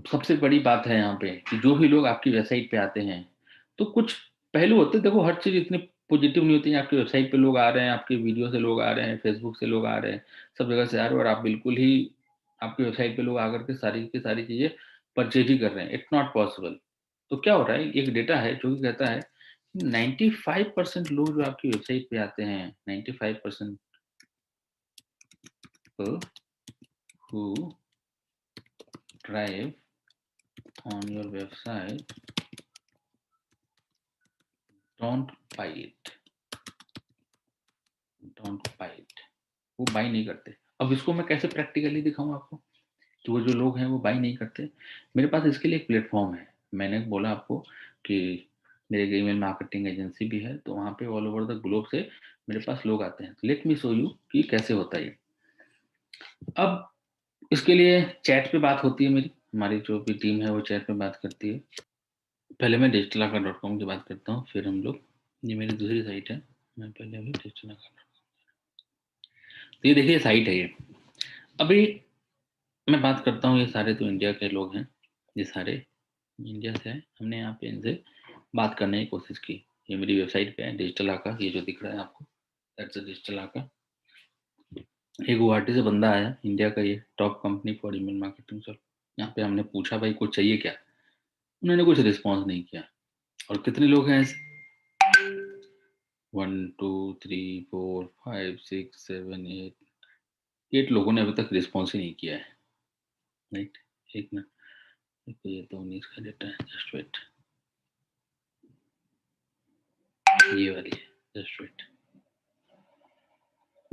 सबसे बड़ी बात है यहाँ पे कि जो भी लोग आपकी वेबसाइट पे आते हैं, तो कुछ पहलू होते हैं। देखो, हर चीज़ इतनी पॉजिटिव नहीं होती है। आपकी वेबसाइट पे लोग आ रहे हैं, आपकी वीडियो से लोग आ रहे हैं, फेसबुक से लोग आ रहे हैं, सब जगह से आ रहे हैं, और आप बिल्कुल ही आपकी वेबसाइट पे लोग आकर के सारी की सारी चीज़ें परचेज़ ही कर रहे हैं। It's not possible. तो क्या हो रहा है, एक डेटा है जो कि कहता है 95% लोग जो आपकी वेबसाइट पे आते हैं, 95% people who drive on your website don't buy it, don't buy it. वो बाय नहीं करते। अब इसको मैं कैसे प्रैक्टिकली दिखाऊँ आपको कि वो जो लोग हैं वो बाय नहीं करते? मेरे पास इसके लिए एक प्लेटफ़ॉर्म है। मैंने बोला आपको कि मेरे एक ईमेल मार्केटिंग एजेंसी भी है, तो वहाँ पे ऑल ओवर द ग्लोब से मेरे पास लोग आते हैं। लेट मी शो यू कि कैसे होता है ये। अब इसके लिए चैट पे बात होती है मेरी, हमारी जो भी टीम है वो चैट पे बात करती है। पहले मैं digitalakarta.com की बात करता हूँ, फिर हम लोग ये मेरी दूसरी साइट है, मैं पहले अभी रजिस्टर कर रहा हूँ। तो ये देखिए साइट है ये। अभी मैं बात करता हूँ, ये सारे तो इंडिया के लोग हैं, ये सारे इंडिया से हैं। हमने यहाँ पे इनसे बात करने की कोशिश की। ये मेरी वेबसाइट पे है डिजिटल आका, ये जो दिख रहा है आपको दैट्स डिजिटल आका। एक गुवाहाटी से बंदा आया, इंडिया का ये top company for email marketing. Sir यहाँ पे हमने पूछा भाई कुछ चाहिए क्या, उन्होंने कुछ रिस्पॉन्स नहीं किया। और कितने लोग हैं ऐसे, 1 2 3 4 5 6 7 8 लोगों ने अभी तक रिस्पॉन्स ही नहीं किया है। राइट, एक मिनट, देखो ये तो 19 का डेटा है, जस्ट वेट, ये वाली है, जस्ट वेट,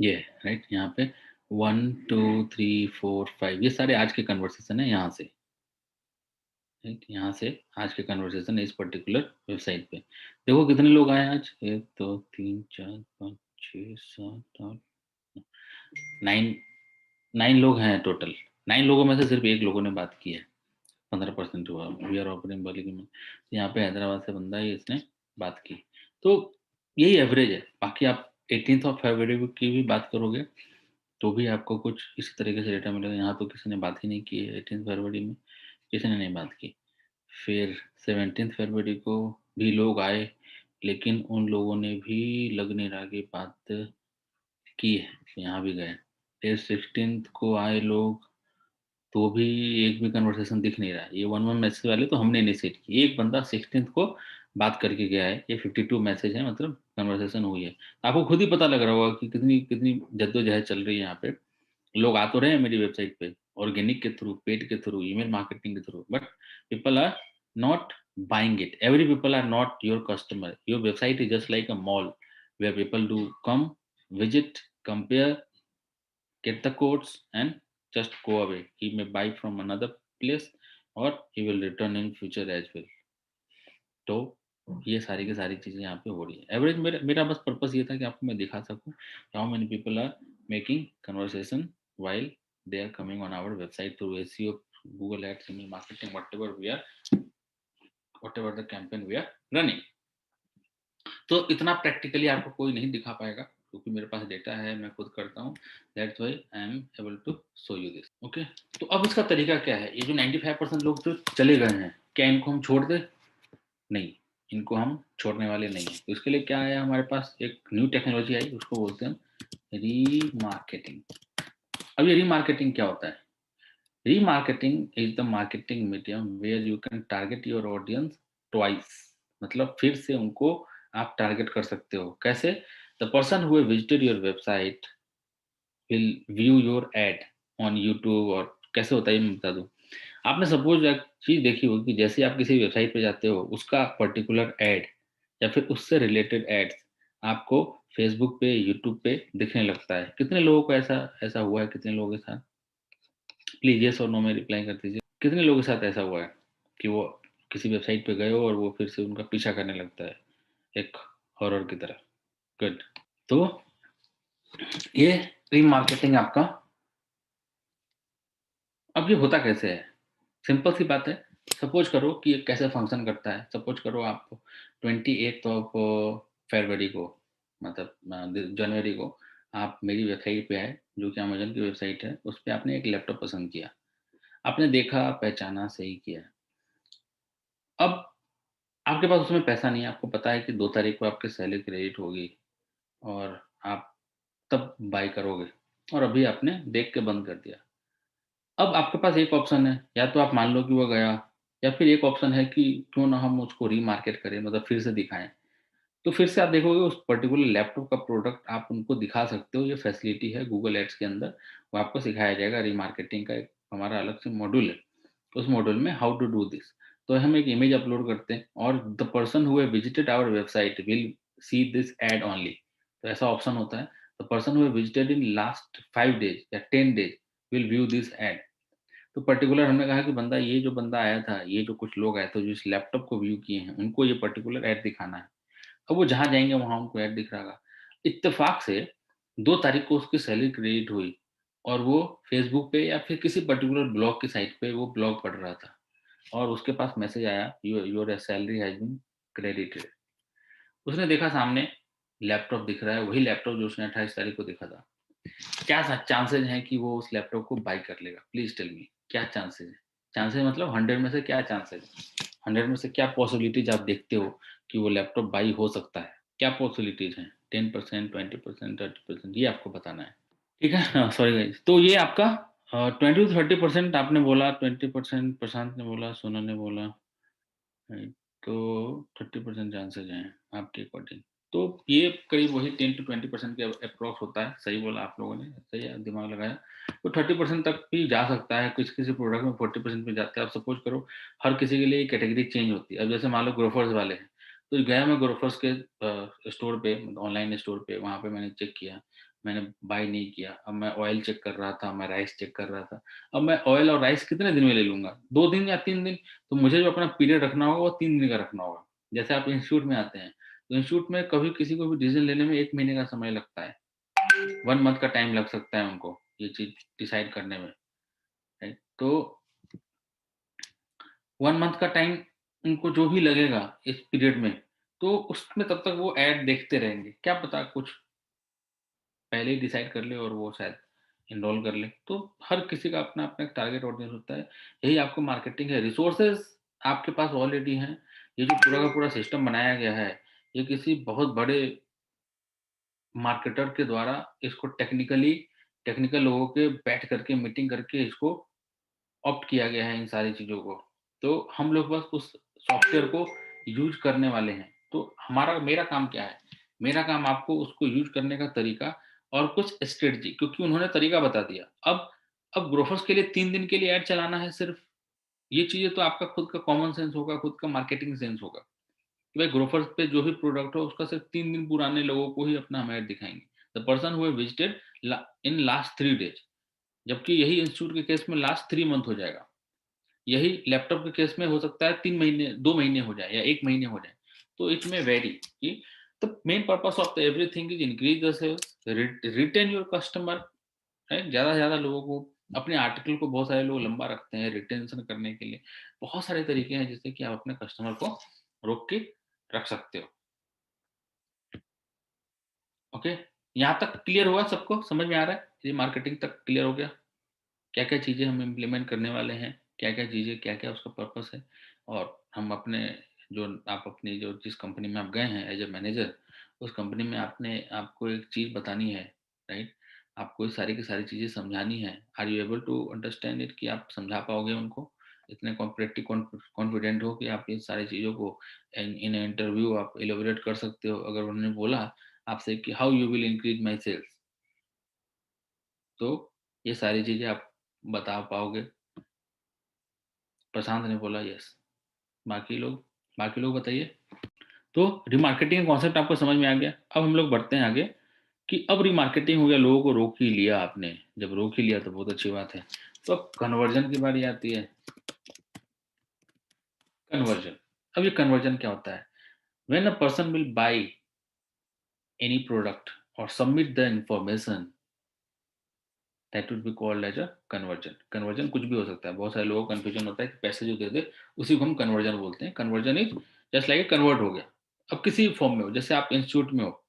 ये है राइट। यहाँ पे 1 2 3 4 5 ये सारे आज के कन्वर्सेशन है यहाँ से, राइट। यहाँ से आज के कन्वर्सेशन है इस पर्टिकुलर वेबसाइट पे। देखो कितने लोग आए आज, 1 2 3 4 5 6 7 8 9 9 लोग हैं टोटल। 9 लोगों में से सिर्फ एक लोगों ने बात की है, 15% हुआ। वी आर ऑपरेटिंग बल्कि में यहाँ पे हैदराबाद से बंदा है, इसने बात की। तो यही एवरेज है। बाकी आप 18 की भी बात करोगे तो भी आपको कुछ इसी तरीके से डेटा मिलेगा। यहाँ तो किसी ने बात ही नहीं की है, 18 फरवरी में किसी ने नहीं बात की। फिर 17 फरवरी को भी लोग आए, लेकिन उन लोगों ने भी लग नहीं रहा कि बात की है, यहाँ भी गए। फिर 16 को आए लोग, तो भी एक भी कन्वर्सेशन दिख नहीं रहा है। ये 1 1 मैसेज वाले तो हमने इनिशिएट किए, एक बंदा 16 को बात करके गया है। ये 52 मैसेज है, मतलब कन्वर्सेशन हुई है। आपको खुद ही पता लग रहा होगा कि कितनी कितनी जद्दोजहद चल रही है यहाँ पे। लोग आ तो रहे हैं मेरी वेबसाइट पे ऑर्गेनिक के थ्रू, पेड के थ्रू, ईमेल मार्केटिंग के थ्रू, but people are not buying it. Every people are not your customer. Your website is just like a mall where people do come, visit, compare, get the codes and just go away. He may buy from another place or he will return in future as well. तो ये सारी की सारी चीजें यहाँ पे हो रही है। एवरेज मेरा मेरा बस पर्पस ये था कि आपको मैं दिखा सकूं how many people are making conversation while they are coming on our website through SEO, Google Ads, email marketing, whatever the campaign we are running. तो इतना प्रैक्टिकली आपको कोई नहीं दिखा पाएगा क्योंकि मेरे पास डेटा है, मैं खुद करता हूँ। That's why I am able to show you this. Okay, तो अब इसका तरीका क्या है? ये जो 95% लोग जो चले गए हैं, क्या इनको हम छोड़ दें? नहीं, इनको हम छोड़ने वाले नहीं है। तो इसके लिए क्या आया हमारे पास, एक न्यू टेक्नोलॉजी आई, उसको बोलते हैं रीमार्केटिंग। अब ये रीमार्केटिंग क्या होता है? Remarketing is the marketing medium where you can target your audience twice. मतलब फिर से उनको आप टारगेट कर सकते हो। कैसे? The person who visited your website will view your add on YouTube. और कैसे होता है ये मैं बता दूं। आपने सपोज एक चीज देखी होगी कि जैसे आप किसी वेबसाइट पे जाते हो, उसका पर्टिकुलर एड या फिर उससे रिलेटेड एड्स आपको फेसबुक पे, यूट्यूब पे दिखने लगता है। कितने लोगों को ऐसा ऐसा हुआ है? कितने लोगों के साथ? प्लीज यस और नो में रिप्लाई कर दीजिए। कितने लोगों के साथ ऐसा हुआ है कि वो किसी वेबसाइट पे गए हो और वो फिर से उनका पीछा करने लगता है, एक हॉरर की तरह? गुड। तो ये रीमार्केटिंग आपका, अब ये होता कैसे है? सिंपल सी बात है। सपोज करो कि ये कैसे फंक्शन करता है। सपोज करो आप 28 फरवरी को, मतलब जनवरी को, आप मेरी वेबसाइट पे आए, जो कि अमेजन की वेबसाइट है। उस पर आपने एक लैपटॉप पसंद किया, आपने देखा, पहचाना, सही किया। अब आपके पास उसमें पैसा नहीं है। आपको पता है कि 2 तारीख को आपकी सैलरी क्रेडिट होगी और आप तब बाई करोगे, और अभी आपने देख के बंद कर दिया। अब आपके पास एक ऑप्शन है, या तो आप मान लो कि वो गया, या फिर एक ऑप्शन है कि क्यों ना हम उसको रीमार्केट करें, मतलब फिर से दिखाएं। तो फिर से आप देखोगे उस पर्टिकुलर लैपटॉप का प्रोडक्ट आप उनको दिखा सकते हो। ये फैसिलिटी है गूगल एड्स के अंदर, वो आपको सिखाया जाएगा। रीमार्केटिंग का एक हमारा अलग से मॉड्यूल है, उस मॉड्यूल में हाउ टू डू दिस। तो हम एक इमेज अपलोड करते हैं और the person who have visited our website will see this ad only. तो ऐसा ऑप्शन होता है, the person who have visited in last 5 days या 10 days will view this ad. तो पर्टिकुलर हमने कहा कि बंदा, ये जो बंदा आया था, ये जो कुछ लोग आए थे जो इस लैपटॉप को व्यू किए हैं, उनको ये पर्टिकुलर ऐड दिखाना है। अब वो जहाँ जाएँगे वहाँ उनको ऐड दिख रहा होगा। इत्तेफ़ाक से 2 तारीख को उसकी सैलरी क्रेडिट हुई और वो फ़ेसबुक पे या फिर किसी पर्टिकुलर ब्लॉग की साइट पे वो ब्लॉग पढ़ रहा था और उसके पास मैसेज आया, your salary has been credited. उसने देखा सामने लैपटॉप दिख रहा है, वही लैपटॉप जो उसने 28 तारीख को देखा था। क्या चांसेस हैं कि वो उस लैपटॉप को बाय कर लेगा? प्लीज टेल मी, क्या चांसेस हैं? चांसेस मतलब 100 में से क्या चांसेस है? 100 में से क्या पॉसिबिलिटीज आप देखते हो कि वो लैपटॉप बाई हो सकता है? क्या पॉसिबिलिटीज हैं? 10%, 20%, 30%, ये आपको बताना है। ठीक है, सॉरी गाइस। तो ये आपका 20 to 30% आपने बोला, 20% प्रशांत ने बोला, सोना ने बोला, राइट? तो 30% चांसेज हैं आपके अकॉर्डिंग। तो ये करीब वही 10 to 20% के अप्रॉक्स होता है। सही बोला आप लोगों ने, सही दिमाग लगाया। तो 30% तक भी जा सकता है, किसी किसी प्रोडक्ट में 40% में जाता है। आप सपोज करो हर किसी के लिए कैटेगरी चेंज होती है। अब जैसे मान लो ग्रोफर्स वाले हैं, तो गया मैं ग्रोफर्स के स्टोर पे, ऑनलाइन स्टोर पे, वहाँ पे मैंने चेक किया, मैंने बाय नहीं किया। अब मैं ऑयल चेक कर रहा था, मैं राइस चेक कर रहा था। अब मैं ऑयल और राइस कितने दिन में ले लूंगा? 2 दिन या 3 दिन? तो मुझे जो अपना पीरियड रखना होगा वो 3 दिन का रखना होगा। जैसे आप इंस्टीट्यूट में आते हैं, तो इंस्टीट्यूट में कभी किसी को भी डिसीजन लेने में 1 महीने का समय लगता है, 1 मंथ का टाइम लग सकता है उनको ये चीज़ डिसाइड करने में, राइट? तो 1 मंथ का टाइम उनको जो भी लगेगा इस पीरियड में, तो उसमें तब तक वो ऐड देखते रहेंगे। क्या पता कुछ पहले ही डिसाइड कर ले और वो शायद एनरोल कर ले। तो हर किसी का अपना-अपना एक टारगेट ऑडियंस होता है। यही आपको मार्केटिंग है। रिसोर्सेज़ आपके पास ऑलरेडी हैं। ये जो पूरा का पूरा सिस्टम बनाया गया है, ये किसी बहुत बड़े मार्केटर के द्वारा इसको टेक्निकल लोगों के बैठ करके मीटिंग करके इसको ऑप्ट किया गया है इन सारी चीज़ों को। तो हम लोग बस उस सॉफ्टवेयर को यूज़ करने वाले हैं। तो मेरा काम क्या है? मेरा काम आपको उसको यूज़ करने का तरीका और कुछ स्ट्रेटजी, क्योंकि उन्होंने तरीका बता दिया। अब ग्रोफर्स के लिए 3 दिन के लिए ऐड चलाना है सिर्फ, ये चीज़ें तो आपका खुद का कॉमन सेंस होगा, खुद का मार्केटिंग सेंस होगा कि भाई ग्रोफर्स पे जो भी प्रोडक्ट हो उसका सिर्फ 3 दिन पुराने लोगों को ही अपना हम ऐड दिखाएँगे। The person who have visited ला इन लास्ट 3 डेज़, जबकि यही इंस्टीट्यूट के केस में लास्ट 3 मंथ हो जाएगा। यही लैपटॉप के केस में हो सकता है 3 महीने, 2 महीने हो जाए या 1 महीने हो जाए। तो इट मे वेरी कि the main purpose of the everything is increase the sales, retain your customer, right? ज़्यादा से ज़्यादा लोगों को अपने आर्टिकल को, बहुत सारे लोग लंबा रखते हैं रिटेंशन करने के लिए। बहुत सारे तरीके हैं जिससे कि आप अपने कस्टमर को रोक के रख सकते हो। ओके? यहाँ तक क्लियर हुआ सबको? समझ में आ रहा है? ये मार्केटिंग तक क्लियर हो गया? क्या-क्या चीज़ें हम इम्प्लीमेंट करने वाले हैं, क्या-क्या चीज़ें, क्या-क्या उसका पर्पस है, और हम अपने जो आप अपनी जो जिस कंपनी में आप गए हैं एज़ अ मैनेजर, उस कंपनी में आपको एक चीज़ बतानी है, राइट? आपको ये सारी की सारी चीज़ें समझानी है। Are you able to understand it कि आप समझा पाओगे उनको? इतने कॉन्फिडेंट हो कि आप इन सारी चीज़ों को इन इन इंटरव्यू आप इलैबोरेट कर सकते हो? अगर उन्होंने बोला आपसे कि how you will increase my sales, तो ये सारी चीज़ें आप बता पाओगे? प्रशांत ने बोला यस। बाकी लोग बताइए। तो रिमार्केटिंग का कॉन्सेप्ट आपको समझ में आ गया। अब हम लोग बढ़ते हैं आगे कि अब रिमार्केटिंग हो गया, लोगों को रोक ही लिया आपने। जब रोक ही लिया तो बहुत अच्छी बात है। तो अब कन्वर्जन की बारी आती है। कन्वर्जन, अब ये कन्वर्जन क्या होता है? When a person will buy any product or submit the information, that would be called as a conversion. Conversion कुछ भी हो सकता है। बहुत सारे लोगों को कंफ्यूजन होता है कि पैसे जो दे दे उसी को हम कन्वर्जन बोलते हैं। Conversion is just like convert हो गया। अब किसी भी फॉर्म में हो, जैसे आप इंस्टीट्यूट में हो,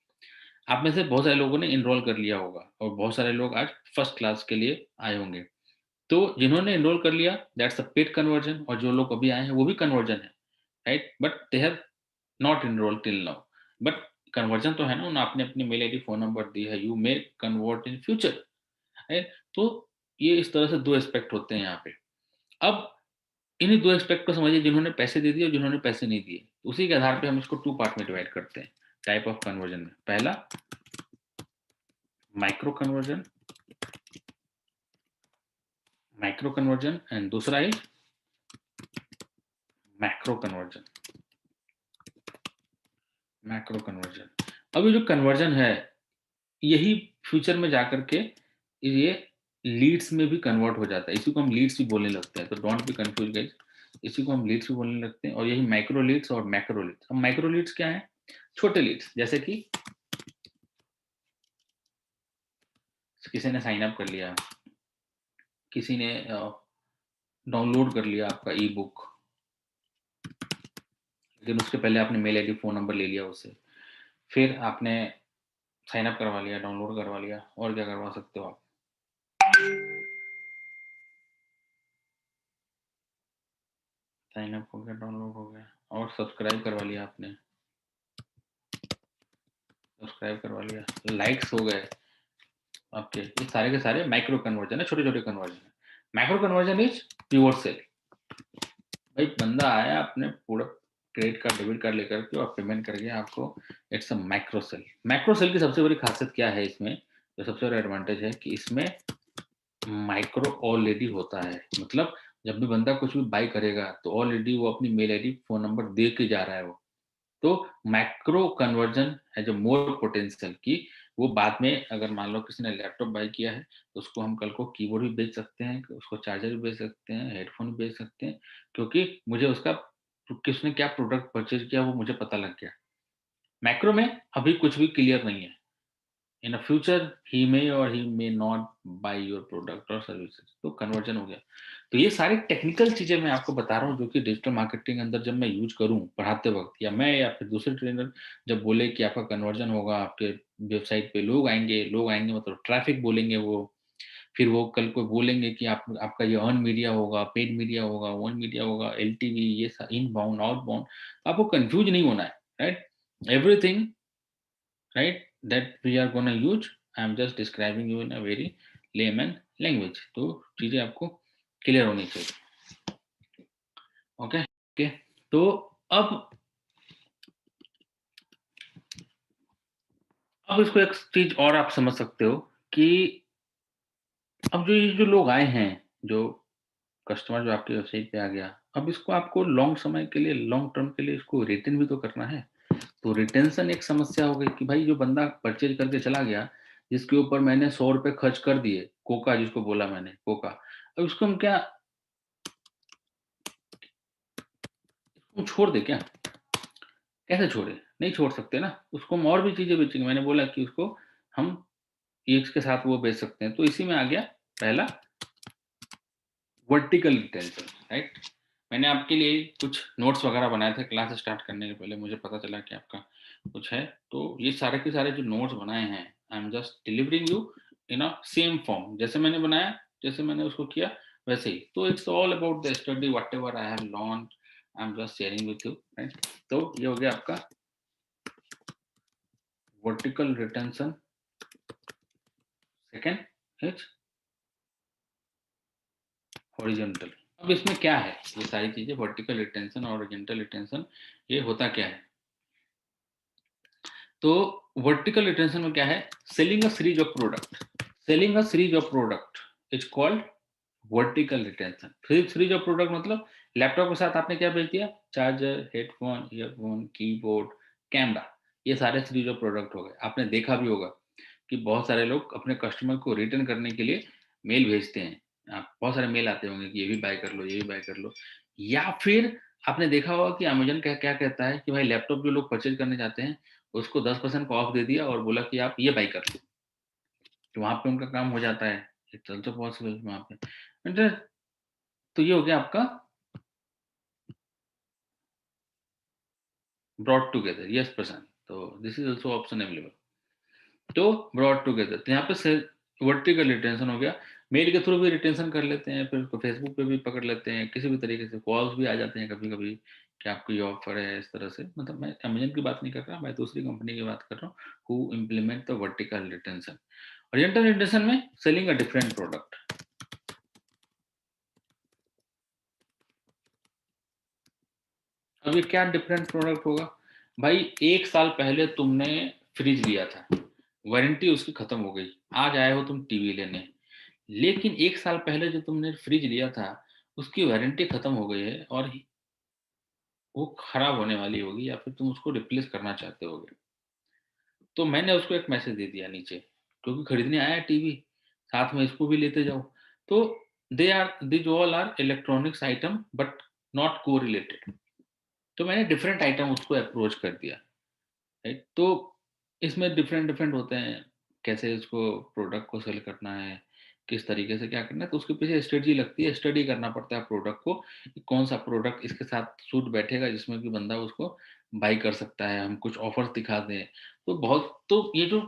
आप में से बहुत सारे लोगों ने एनरोल कर लिया होगा और बहुत सारे लोग आज फर्स्ट क्लास के लिए आए होंगे। तो जिन्होंने एनरोल कर लिया, दैट्स अ पेड कन्वर्जन, और जो लोग अभी आए हैं वो भी कन्वर्जन है, right? But they have not enrolled till now. But conversion तो है ना, आपने अपनी मेल आईडी फोन नंबर दी है, you may convert in future, right? तो ये इस तरह से दो एस्पेक्ट होते हैं यहाँ पे। अब इन्हीं दो एस्पेक्ट को समझिए, जिन्होंने पैसे दे दिए और जिन्होंने पैसे नहीं दिए। उसी के आधार पे हम इसको 2 पार्ट में डिवाइड करते हैं टाइप ऑफ कन्वर्जन में। पहला माइक्रो कन्वर्जन, एंड दूसरा है मैक्रो कन्वर्जन। मैक्रो कन्वर्जन, अब ये जो कन्वर्जन है, यही फ्यूचर में जाकर के ये लीड्स में भी कन्वर्ट हो जाता है। इसी को हम लीड्स भी बोलने लगते हैं। तो डोंट बी कंफ्यूज गाइस, इसी को हम लीड्स भी बोलने लगते हैं। और यही माइक्रो लीड्स और मैक्रो लीड्स। अब माइक्रो लीड्स क्या है? छोटे लीड्स, जैसे कि किसी ने साइन अप कर लिया, किसी ने डाउनलोड कर लिया आपका ई बुक, लेकिन उसके पहले आपने मेल आईडी फोन नंबर ले लिया उससे। फिर आपने साइन अप करवा लिया, डाउनलोड करवा लिया, और क्या करवा सकते हो आप? साइन अप हो गया, डाउनलोड हो गया, और सब्सक्राइब करवा लिया आपने, सब्सक्राइब करवा लिया, लाइक्स हो गए आपके। ये सारे के सारे माइक्रो कन्वर्जन है, छोटे-छोटे कन्वर्जन है। Macro conversion is pure sale. भाई बंदा आया, आपने पूरा क्रेडिट कार्ड, डेबिट कार्ड लेकर के और पेमेंट कर गया आपको, it's a macro sale. Macro sale की सबसे बड़ी खासियत क्या है इसमें, जो सबसे बड़ा एडवांटेज है कि इसमें माइक्रो ऑलरेडी होता है। मतलब जब भी बंदा कुछ भी बाय करेगा, तो ऑलरेडी वो अपनी मेल आईडी, फ़ोन नंबर दे के जा रहा है वो। तो macro conversion has a more potential कि वो बाद में अगर मान लो किसी ने लैपटॉप बाय किया है, तो उसको हम कल को कीबोर्ड भी बेच सकते हैं, उसको चार्जर भी बेच सकते हैं, हेडफ़ोन भी बेच सकते हैं, क्योंकि मुझे उसका किसने क्या प्रोडक्ट परचेज़ किया वो मुझे पता लग गया। मैक्रो में अभी कुछ भी क्लियर नहीं है। इन a future he may or he may not buy your product or services, तो कन्वर्जन हो गया। तो ये सारी टेक्निकल चीजें मैं आपको बता रहा हूँ, जो कि डिजिटल मार्केटिंग अंदर जब मैं यूज करूँ पढ़ाते वक्त, या मैं या फिर दूसरे ट्रेनर जब बोले कि आपका कन्वर्जन होगा, आपके वेबसाइट पे लोग आएंगे मतलब ट्रैफिक बोलेंगे वो, फिर वो कल को बोलेंगे कि आप आपका ये अर्न मीडिया होगा, पेड मीडिया होगा, ओन मीडिया होगा, एलटीवी, ये इनबाउंड आउटबाउंड, आपको कंफ्यूज नहीं होना है, right? Everything, right, that we are gonna use, I am just describing you in a very layman language, तो चीजें आपको क्लियर होनी चाहिए। Okay okay. तो अब अब इसको एक चीज और आप समझ सकते हो कि अब जो ये जो लोग आए हैं, जो कस्टमर जो आपकी वेबसाइट पे आ गया, अब इसको आपको लॉन्ग समय के लिए, लॉन्ग टर्म के लिए इसको रिटेन भी तो करना है। तो रिटेंशन एक समस्या हो गई कि भाई जो बंदा परचेज करके चला गया, जिसके ऊपर मैंने ₹100 खर्च कर दिए, कोका जिसको बोला मैंने, कोका, अब उसको हम क्या, उसको छोड़ दें क्या? कैसे छोड़ें? नहीं छोड़ सकते ना, उसको हम और भी चीज़ें बेचेंगे। मैंने बोला कि उसको हम इसके साथ वो बेच सकते हैं। तो इसी में आ गया पहला, वर्टिकल रिटेंशन, राइट? मैंने आपके लिए कुछ नोट्स वगैरह बनाए थे क्लास स्टार्ट करने के पहले, मुझे पता चला कि आपका कुछ है, तो ये सारे के सारे जो नोट्स बनाए हैं, I am just delivering you in a same form, जैसे मैंने बनाया, जैसे मैंने उसको किया, वैसे ही। तो it's all about the study whatever I have learned, I am just sharing with you, right? तो ये हो गया आपका vertical retention. Second is horizontal. अब इसमें क्या है, ये सारी चीजें वर्टिकल रिटेंशन और हॉरिजॉन्टल रिटेंशन, ये होता क्या है? तो वर्टिकल रिटेंशन में क्या है, selling a series of product, selling a series of product is called vertical retention. Series of product मतलब लैपटॉप के साथ आपने क्या बेच दिया, charger, headphone, earphone, keyboard, camera, ये सारे सीरीज ऑफ प्रोडक्ट हो गए। आपने देखा भी होगा कि बहुत सारे लोग अपने कस्टमर को रिटर्न करने के लिए मेल भेजते हैं। आप बहुत सारे मेल आते होंगे कि ये भी बाय कर लो, ये भी बाय कर लो। या फिर आपने देखा होगा कि अमेज़न क्या क्या कहता है कि भाई लैपटॉप जो लोग परचेज़ करने जाते हैं, उसको 10% का ऑफ दे दिया और बोला कि आप ये बाय कर लो। तो वहाँ पे उनका काम हो जाता है। इट्स ऑल्सो पॉसिबल वहाँ पे। अंडर तो ये हो गया आपका ब्रॉट टुगेदर। यस प्रशांत, तो this is also option available. तो ब्रॉट टुगेदर, तो यहाँ पे से वर्टिकल रिटेंशन हो गया। मेल के थ्रू भी रिटेंशन कर लेते हैं, फिर उसको फेसबुक पे भी पकड़ लेते हैं, किसी भी तरीके से कॉल्स भी आ जाते हैं कभी-कभी कि आपको ये ऑफर है, इस तरह से। मतलब मैं अमेज़न की बात नहीं कर रहा, मैं दूसरी कंपनी की बात कर रहा हूँ, who implement the vertical retention. Horizontal retention में सेलिंग अ डिफरेंट प्रोडक्ट। अब ये क्या डिफरेंट प्रोडक्ट होगा? भाई 1 साल पहले तुमने फ्रिज लिया था, वारंटी उसकी खत्म हो गई, आज आए हो तुम टीवी लेने। लेकिन 1 साल पहले जो तुमने फ्रिज लिया था, उसकी वारंटी खत्म हो गई है और वो खराब होने वाली होगी, या फिर तुम उसको रिप्लेस करना चाहते होगे। तो मैंने उसको एक मैसेज दे दिया नीचे, क्योंकि खरीदने आया टीवी, साथ में इसको भी लेते जाओ। तो these all are electronics item but not correlated. तो मैंने डिफरेंट आइटम उसको अप्रोच कर दिया, राइट? तो इसमें डिफरेंट डिफरेंट होते हैं, कैसे इसको प्रोडक्ट को सेल करना है, किस तरीके से क्या करना है, तो उसके पीछे स्ट्रेटजी लगती है, स्टडी करना पड़ता है प्रोडक्ट को, कि कौन सा प्रोडक्ट इसके साथ सूट बैठेगा जिसमें कि बंदा उसको बाई कर सकता है, हम कुछ ऑफर्स दिखा दें। तो बहुत, तो ये जो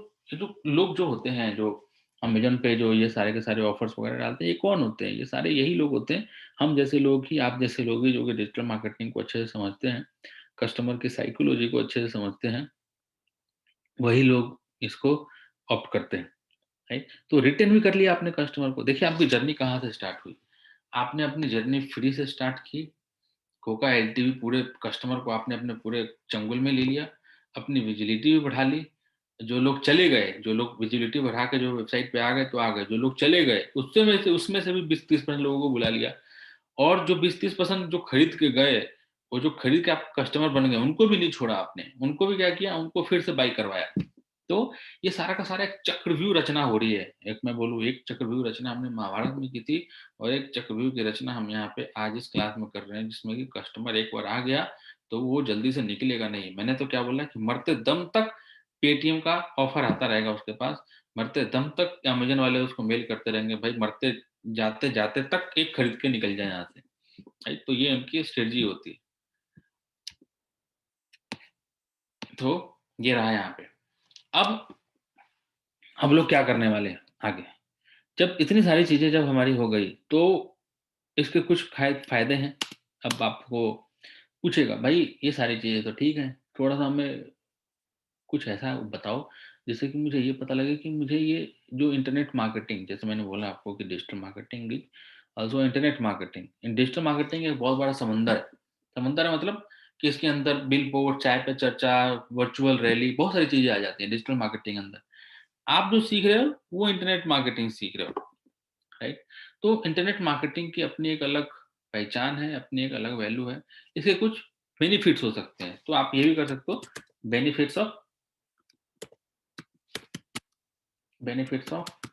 लोग जो होते हैं, जो अमेज़न पे जो ये सारे के सारे ऑफर्स वगैरह डालते हैं, ये कौन होते हैं? ये सारे यही लोग होते हैं, हम जैसे लोग ही, आप जैसे लोग ही, जो कि डिजिटल मार्केटिंग को अच्छे से समझते हैं, कस्टमर की साइकोलॉजी को अच्छे से समझते हैं, वही लोग इसको ऑप्ट करते हैं। राइट? तो रिटेन भी कर लिया आपने कस्टमर को। देखिए आपकी जर्नी कहाँ से स्टार्ट हुई। आपने अपनी जर्नी फ्री से स्टार्ट की, कोका एलटीवी पूरे कस्टमर को आपने अपने पूरे चंगुल में ले लिया, अपनी विजिबिलिटी भी बढ़ा ली। जो लोग चले गए, जो लोग विजिबिलिटी बढ़ा के जो वेबसाइट पे आ गए तो आ गए, जो लोग चले गए उसमें से भी 20-30% लोगों को बुला लिया, और जो 20-30% जो खरीद के गए, वो जो खरीद के आप कस्टमर बन गए, उनको भी नहीं छोड़ा आपने, उनको भी क्या किया, उनको फिर से बाई करवाया। तो ये सारा का सारा एक चक्रव्यूह रचना हो रही है। एक मैं बोलूँ, एक चक्रव्यूह रचना हमने महाभारत में की थी, और एक चक्रव्यूह की रचना हम यहाँ पे आज इस क्लास में कर रहे हैं, जिसमें कि कस्टमर एक बार आ गया तो वो जल्दी से निकलेगा नहीं। मैंने तो क्या बोला कि मरते दम तक पेटीएम का ऑफर आता रहेगा उसके पास, मरते दम तक अमेज़न वाले उसको मेल करते रहेंगे, भाई मरते जाते-जाते तक एक खरीद के निकल जाए यहाँ से। राइट? तो ये उनकी स्ट्रेटजी होती है। तो ये रहा यहाँ पे। अब हम लोग क्या करने वाले हैं आगे? जब इतनी सारी चीज़ें जब हमारी हो गई, तो इसके कुछ फ़ायदे हैं। अब आपको पूछेगा, भाई ये सारी चीज़ें तो ठीक हैं, थोड़ा-सा हमें कुछ ऐसा बताओ, जिससे कि मुझे ये पता लगे कि मुझे ये जो इंटरनेट मार्केटिंग, जैसे मैंने बोला आपको कि digital marketing is also internet marketing. In digital marketing एक बहुत बड़ा समंदर है। समंदर है मतलब कि इसके अंदर बिलबोर्ड, चाय पे चर्चा, वर्चुअल रैली, बहुत सारी चीज़ें आ जाती हैं डिजिटल मार्केटिंग के अंदर। आप जो सीख रहे हो, वो इंटरनेट मार्केटिंग सीख रहे हो। राइट? तो इंटरनेट मार्केटिंग की अपनी एक अलग पहचान है, अपनी एक अलग वैल्यू है। इसके कुछ बेनिफिट्स हो सकते हैं, तो आप ये भी कर सकते हो, benefits of benefits of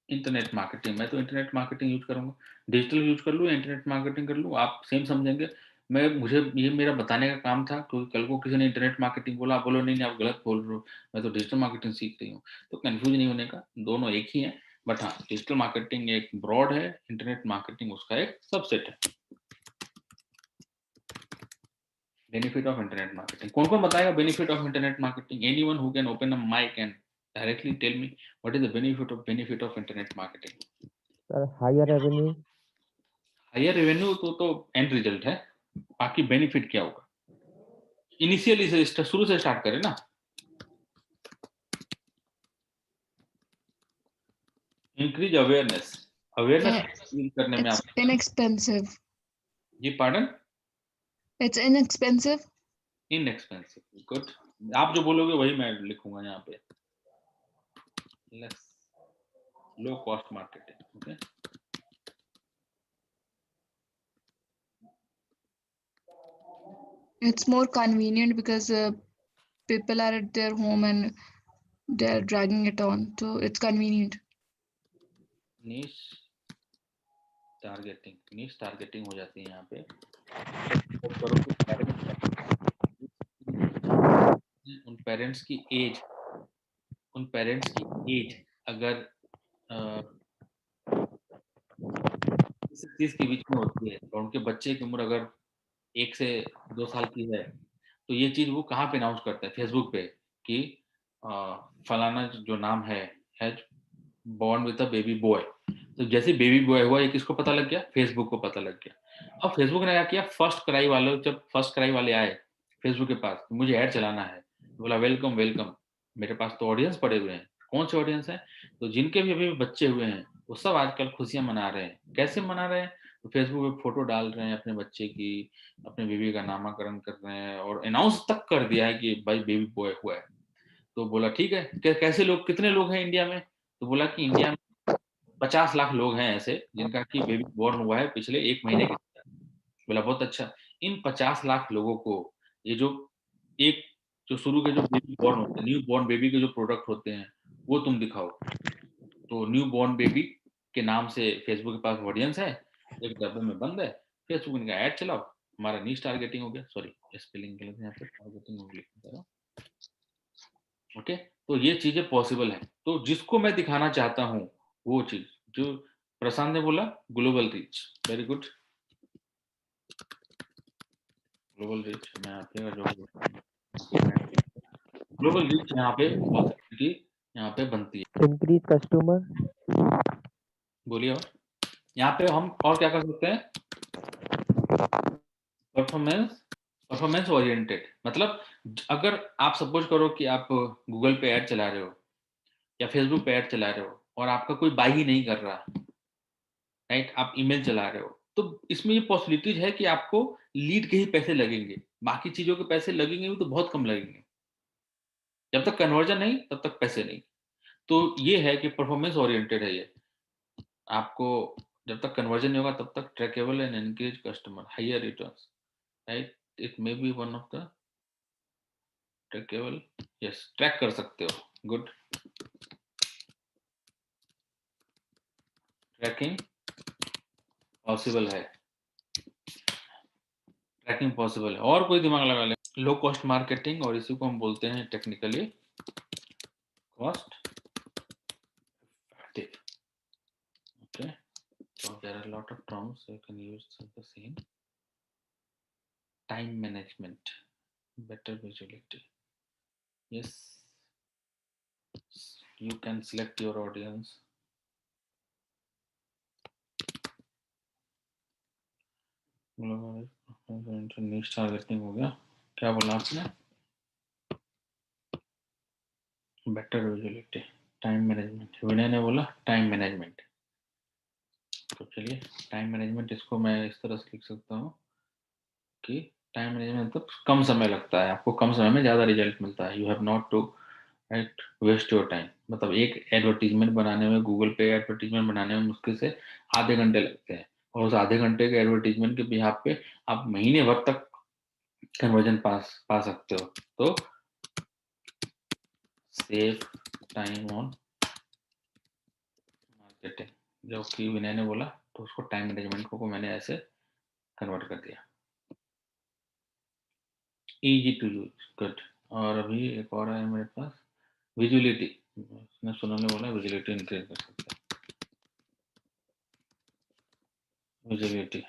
internet marketing. मैं तो इंटरनेट मार्केटिंग यूज़ करूँगा, डिजिटल यूज़ कर लूँ या इंटरनेट मार्केटिंग कर लूँ, आप सेम समझेंगे। मुझे ये मेरा बताने का काम था, क्योंकि कल को किसी ने इंटरनेट मार्केटिंग बोला, आप बोलो नहीं, नहीं आप गलत बोल रहे हो, मैं तो डिजिटल मार्केटिंग सीख रही हूँ। तो कन्फ्यूज़ नहीं होने का, दोनों एक ही हैं। बट हाँ, डिजिटल मार्केटिंग एक ब्रॉड है, इंटरनेट मार्केटिंग उसका एक सबसेट है। बेनिफिट ऑफ इंटरनेट मार्केटिंग, कौन-कौन बताएगा benefit of internet marketing? Anyone who can open a mic and directly tell me what is the benefit of internet marketing? Sir higher revenue. Higher revenue तो end result है, बाकी benefit क्या होगा? Initially से शुरू से स्टार्ट करें ना। Increase awareness, awareness Uh, increase करने में it's आप, inexpensive. जी pardon? It's inexpensive. Inexpensive, good. आप जो बोलोगे वही मैं लिखूंगा यहाँ पे, less low cost marketing. Okay, It's more convenient because people are at their home and they're dragging it on. So it's convenient. Niche targeting हो जाती है यहाँ पे। तो करो कि उन पेरेंट्स की एज, अगर 30 के बीच में होती है और उनके बच्चे की उम्र अगर 1 से 2 साल की है, तो ये चीज़ वो कहाँ पे अनाउंस करते हैं? फेसबुक पे, कि अ, फलाना जो नाम has born with a baby boy. तो जैसे बेबी बॉय हुआ, ये किसको पता लग गया? फेसबुक को पता लग गया। अब फेसबुक ने क्या किया, जब फर्स्ट क्राई वाले आए फेसबुक के पास, मुझे ऐड चलाना है, तो बोला वेलकम, वेलकम, मेरे पास तो ऑडियंस पड़े हुए हैं। कौन से ऑडियंस हैं? तो जिनके भी अभी बच्चे हुए हैं, वो सब आजकल खुशियाँ मना रहे हैं। कैसे मना रहे हैं? तो फेसबुक पे फ़ोटो डाल रहे हैं अपने बच्चे की, अपने बेबी का नामकरण कर रहे हैं, और अनाउंस तक कर दिया है कि भाई बेबी बॉय हुआ है। तो बोला ठीक है, कैसे लोग, कितने लोग हैं इंडिया में? तो बोला कि इंडिया में 50 लाख लोग हैं ऐसे, जिनका कि बेबी बॉर्न हुआ है पिछले 1 महीने के अंदर। बोला बहुत अच्छा, इन 50 लाख लोगों को ये एक जो शुरू के जो बेबी बॉर्न होते हैं, न्यू बॉर्न बेबी के जो प्रोडक्ट होते हैं, वो तुम दिखाओ। तो न्यू बॉर्न बेबी के नाम से फेसबुक के पास ऑडियंस है, एक डब्बे में बंद है, फेसबुक ने कहा ऐड चलाओ, हमारा नीश टारगेटिंग हो गया। सॉरी, स्पेलिंग गलत है यहाँ पे, टारगेटिंग हो गया। ओके, तो ये चीज़ें पॉसिबल हैं। तो जिसको मैं दिखाना चाहता हूँ, वो चीज़ जो प्रशांत ने बोला global reach, very good. Global reach मैं यहाँ पे ग्लोबल रीच यहाँ पे पॉसिबिलिटी यहाँ पे बनती है। increase customer बोलिए और यहाँ पे हम और क्या कर सकते हैं? परफॉर्मेंस ओरिएंटेड, मतलब अगर आप सपोज करो कि आप गूगल पे ऐड चला रहे हो या फेसबुक पे ऐड चला रहे हो और आपका कोई बाई ही नहीं कर रहा, राइट, आप ईमेल चला रहे हो, तो इसमें ये पॉसिबिलिटीज है कि आपको लीड के ही पैसे लगेंगे, बाकी चीजों के पैसे लगेंगे भी तो बहुत कम लगेंगे। जब तक कन्वर्जन नहीं तब तक पैसे नहीं। तो ये है कि परफॉर्मेंस ओरिएंटेड है ये। आपको जब तक कन्वर्जन नहीं होगा तब तक trackable and engage customer, higher returns, right, it may be one of the trackable, yes, track कर सकते हो, गुड। ट्रैकिंग पॉसिबल है, ट्रैकिंग पॉसिबल है। और कोई दिमाग लगा ले। लो कॉस्ट मार्केटिंग, और इसी को हम बोलते हैं technically cost effective, okay. So there are a lot of terms you can use the same. Time management, better visibility. Yes, you can select your audience. niche targeting हो गया। क्या बोला आपने? बेटर विजिबिलिटी, टाइम मैनेजमेंट, विनय ने बोला time management. तो चलिए time management, इसको मैं इस तरह से लिख सकता हूँ कि टाइम मैनेजमेंट मतलब कम समय लगता है, आपको कम समय में ज़्यादा रिजल्ट मिलता है। You have not to, right, waste your time. मतलब एक एडवर्टीजमेंट बनाने में, गूगल पे एडवर्टीजमेंट बनाने में मुश्किल से आधे घंटे लगते हैं, और उस आधे घंटे के एडवर्टीजमेंट के बिहाफ पे आप महीने भर तक कन्वर्जन पा सकते हो। तो सेव टाइम ऑन मार्केटिंग, जो कि विनय ने बोला, तो उसको टाइम मैनेजमेंट को मैंने ऐसे कन्वर्ट कर दिया। Easy to use, good. और अभी एक और है मेरे पास, विजुअलिटी। उसने सुनो ने बोला विजुअलिटी इंक्रीज कर सकते हैं, विजुअलिटी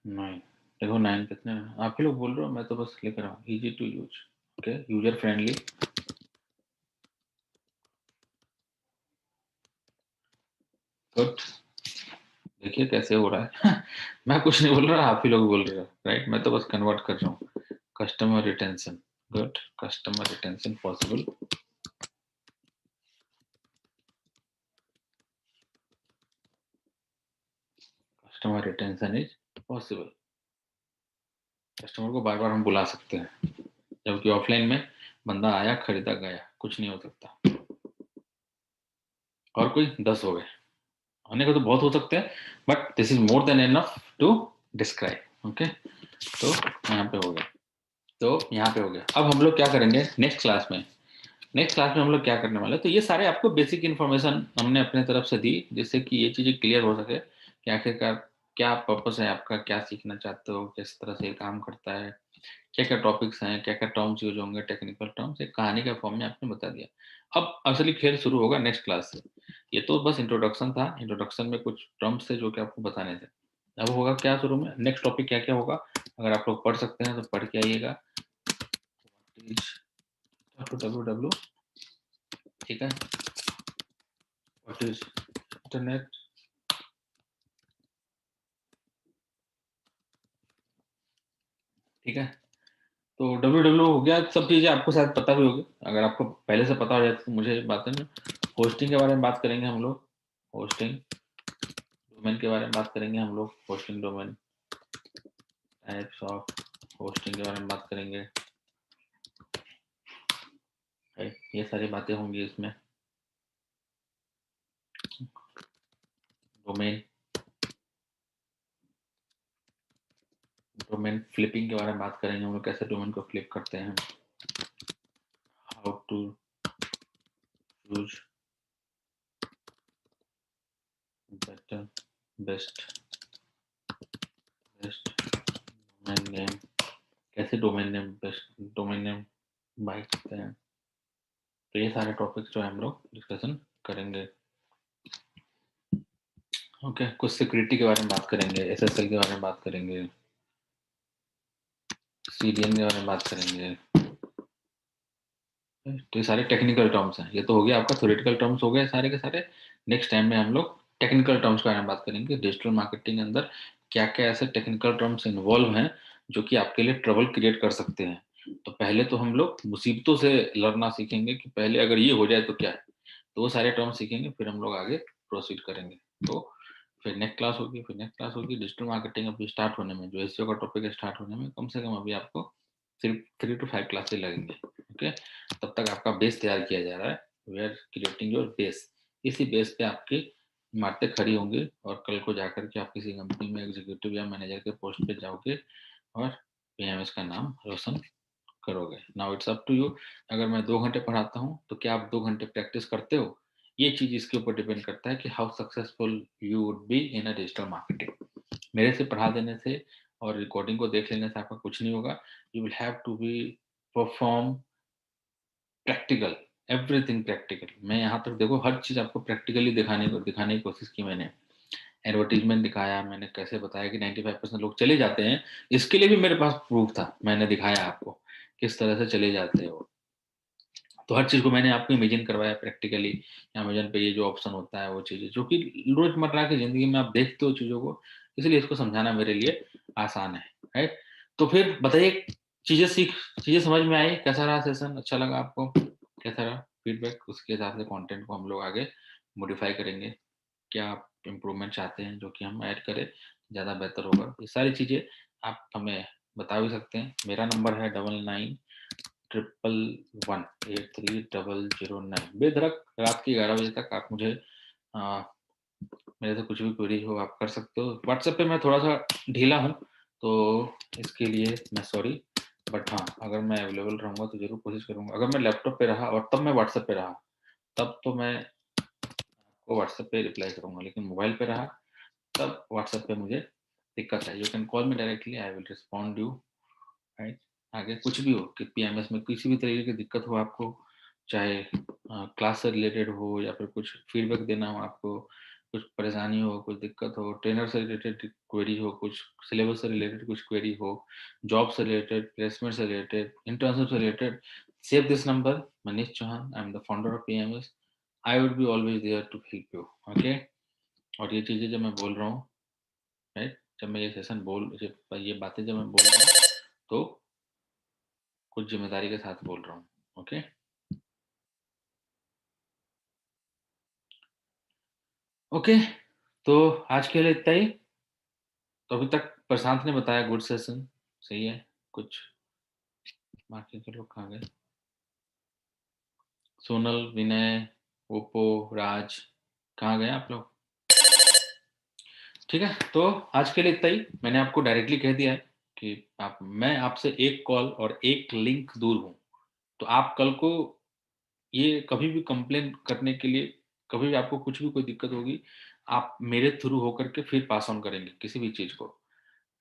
9। देखो 9 कितने हैं? आप ही लोग बोल रहे हो, मैं तो बस लिख रहा हूँ। Easy to use, okay, user friendly, good. देखिए कैसे हो रहा है मैं कुछ नहीं बोल रहा, आप ही लोग बोल रहे हो, राइट, मैं तो बस कन्वर्ट कर रहा हूँ। Customer retention, good, customer retention possible, customer retention is possible. Customer को बार बार हम बुला सकते हैं, जबकि ऑफलाइन में बंदा आया, खरीदा, गया, कुछ नहीं हो सकता। और कोई 10 हो गए, होने को तो बहुत हो सकते हैं, but this is more than enough to describe, okay. तो यहाँ पे हो गया, तो यहाँ पे हो गया। अब हम लोग क्या करेंगे नेक्स्ट क्लास में? नेक्स्ट क्लास में हम लोग क्या करने वाले हैं, तो ये सारे आपको बेसिक इन्फॉर्मेशन हमने अपने तरफ से दी, जिससे कि ये चीज़ें क्लियर हो सके कि आखिरकार क्या पर्पस है आपका, क्या सीखना चाहते हो, किस तरह से ये काम करता है, क्या क्या टॉपिक्स हैं, क्या क्या टर्म्स यूज होंगे, टेक्निकल टर्म्स, एक कहानी के फॉर्म में आपने बता दिया। अब असली खेल शुरू होगा नेक्स्ट क्लास से। ये तो बस इंट्रोडक्शन था, इंट्रोडक्शन में कुछ टर्म्स थे जो कि आपको बताने थे। अब होगा क्या शुरू में, नेक्स्ट टॉपिक क्या क्या होगा, अगर आप लोग पढ़ सकते हैं तो पढ़ के आइएगा। www, ठीक है, व्हाट इज इंटरनेट, ठीक है। तो www हो गया, सब चीज़ें आपको शायद पता भी होगी। अगर आपको पहले से पता हो जाए तो मुझे बातें में, होस्टिंग के बारे में बात करेंगे हम लोग, होस्टिंग डोमेन के बारे में बात करेंगे हम लोग, hosting domain, types of hosting के बारे में बात करेंगे, ये सारी बातें होंगी इसमें। डोमेन, डोमेन फ्लिपिंग के बारे में बात करेंगे हम लोग, कैसे डोमेन को फ्लिप करते हैं, how to use better best best domain name, कैसे domain name best domain name buy करते हैं, तो ये सारे टॉपिक्स जो है हम लोग डिस्कशन करेंगे। ओके, कुछ सिक्योरिटी के बारे में बात करेंगे, SSL के बारे में बात करेंगे, CDN के बारे में बात करेंगे। तो ये सारे टेक्निकल टर्म्स हैं। ये तो हो गया आपका थ्योरेटिकल टर्म्स हो गए सारे के सारे। नेक्स्ट टाइम में हम लोग टेक्निकल टर्म्स के बारे में बात करेंगे। डिजिटल मार्केटिंग के अंदर क्या क्या ऐसे टेक्निकल टर्म्स इन्वॉल्व हैं जो कि आपके लिए ट्रबल क्रिएट कर सकते हैं। तो पहले तो हम लोग मुसीबतों से लड़ना सीखेंगे कि पहले अगर ये हो जाए तो क्या है, तो वो सारे टर्म्स सीखेंगे, फिर हम लोग आगे प्रोसीड करेंगे। तो फिर नेक्स्ट क्लास होगी, फिर नेक्स्ट क्लास होगी। डिजिटल मार्केटिंग अभी स्टार्ट होने में, जो SEO का टॉपिक स्टार्ट होने में कम से कम अभी आपको सिर्फ 3 to 5 क्लासेस लगेंगे। ओके, तब तक आपका बेस तैयार किया जा रहा है। We are creating your base. इसी बेस पे आपकी इमारतें खड़ी होंगी और कल को जाकर के आप किसी कंपनी में एग्जीक्यूटिव या मैनेजर के पोस्ट पे जाओगे और PMS का नाम रोशन करोगे। Now it's up to you. अगर मैं 2 घंटे पढ़ाता हूँ तो क्या आप 2 घंटे प्रैक्टिस करते हो? ये चीज इसके ऊपर डिपेंड करता है कि how successful you would be in a digital marketing. मेरे से पढ़ा देने से और रिकॉर्डिंग को देख लेने से आपका कुछ नहीं होगा। You will have to be perform practical, everything practical. मैं यहाँ तक देखो हर चीज आपको प्रैक्टिकली दिखाने की कोशिश की मैंने। एडवर्टीजमेंट दिखाया मैंने, कैसे बताया कि 95% लोग चले जाते हैं, इसके लिए भी मेरे पास प्रूफ था। मैंने दिखाया आपको किस तरह से चले जाते हैं वो। तो हर चीज को मैंने आपको इमेजिन करवाया प्रैक्टिकली। अमेजन पे ये जो ऑप्शन होता है वो चीजें जो कि रोजमर्रा की जिंदगी में आप देखते हो चीजों को, इसलिए इसको समझाना मेरे लिए आसान है, राइट? तो फिर बताइए, चीजें समझ में आई? कैसा रहा सेशन? अच्छा लगा आपको? कैसा रहा फीडबैक? उसके हिसाब से कंटेंट को हम लोग आगे मॉडिफाई करेंगे। क्या आप इम्प्रूवमेंट चाहते हैं जो कि हम ऐड करें, ज़्यादा बेहतर होगा। ये सारी चीज़ें आप हमें बता भी सकते हैं। मेरा नंबर है 9911183009। बेधड़क रात के 11 बजे तक आप मुझे मेरे से कुछ भी क्वेरी हो आप कर सकते हो। व्हाट्सएप पे मैं थोड़ा सा ढीला हूँ, तो इसके लिए मैं सॉरी। बट हाँ, अगर मैं अवेलेबल रहूँगा तो ज़रूर कोशिश करूँगा। अगर मैं लैपटॉप पे रहा और तब मैं व्हाट्सएप पे रहा, तब तो मैं आपको व्हाट्सएप पे रिप्लाई करूँगा, लेकिन मोबाइल पे रहा तब व्हाट्सएप पे मुझे दिक्कत है। You can call me directly, I will respond you, right? आगे कुछ भी हो कि PMS में किसी भी तरीके की दिक्कत हो आपको, चाहे क्लास से रिलेटेड हो या फिर कुछ फीडबैक देना हो आपको, कुछ परेशानी हो, कुछ दिक्कत हो, ट्रेनर से रिलेटेड क्वेरी हो, कुछ सिलेबस से रिलेटेड कुछ क्वेरी हो, जॉब से रिलेटेड, प्लेसमेंट से रिलेटेड, इंटर्नशिप से related, save this number, Manish Chauhan, I am the founder of PMS। I would be always there to help you, okay? और ये चीज़ें जब मैं बोल रहा हूँ, राइट, जब मैं ये सेशन ये बातें जब मैं बोल रहा हूँ तो कुछ जिम्मेदारी के साथ बोल रहा हूँ, ओके? ओके, तो आज के लिए इतना ही। तो अभी तक प्रशांत ने बताया गुड सेशन, सही है। कुछ बाकी के लोग कहाँ गए? सोनल, विनय, ओप्पो, राज, कहाँ गए आप लोग? ठीक है, तो आज के लिए इतना ही। मैंने आपको डायरेक्टली कह दिया है कि मैं आपसे एक कॉल और एक लिंक दूर हूँ। तो आप कल को ये कभी भी कंप्लेन करने के लिए, कभी भी आपको कुछ भी कोई दिक्कत होगी, आप मेरे थ्रू होकर के फिर पास ऑन करेंगे किसी भी चीज को,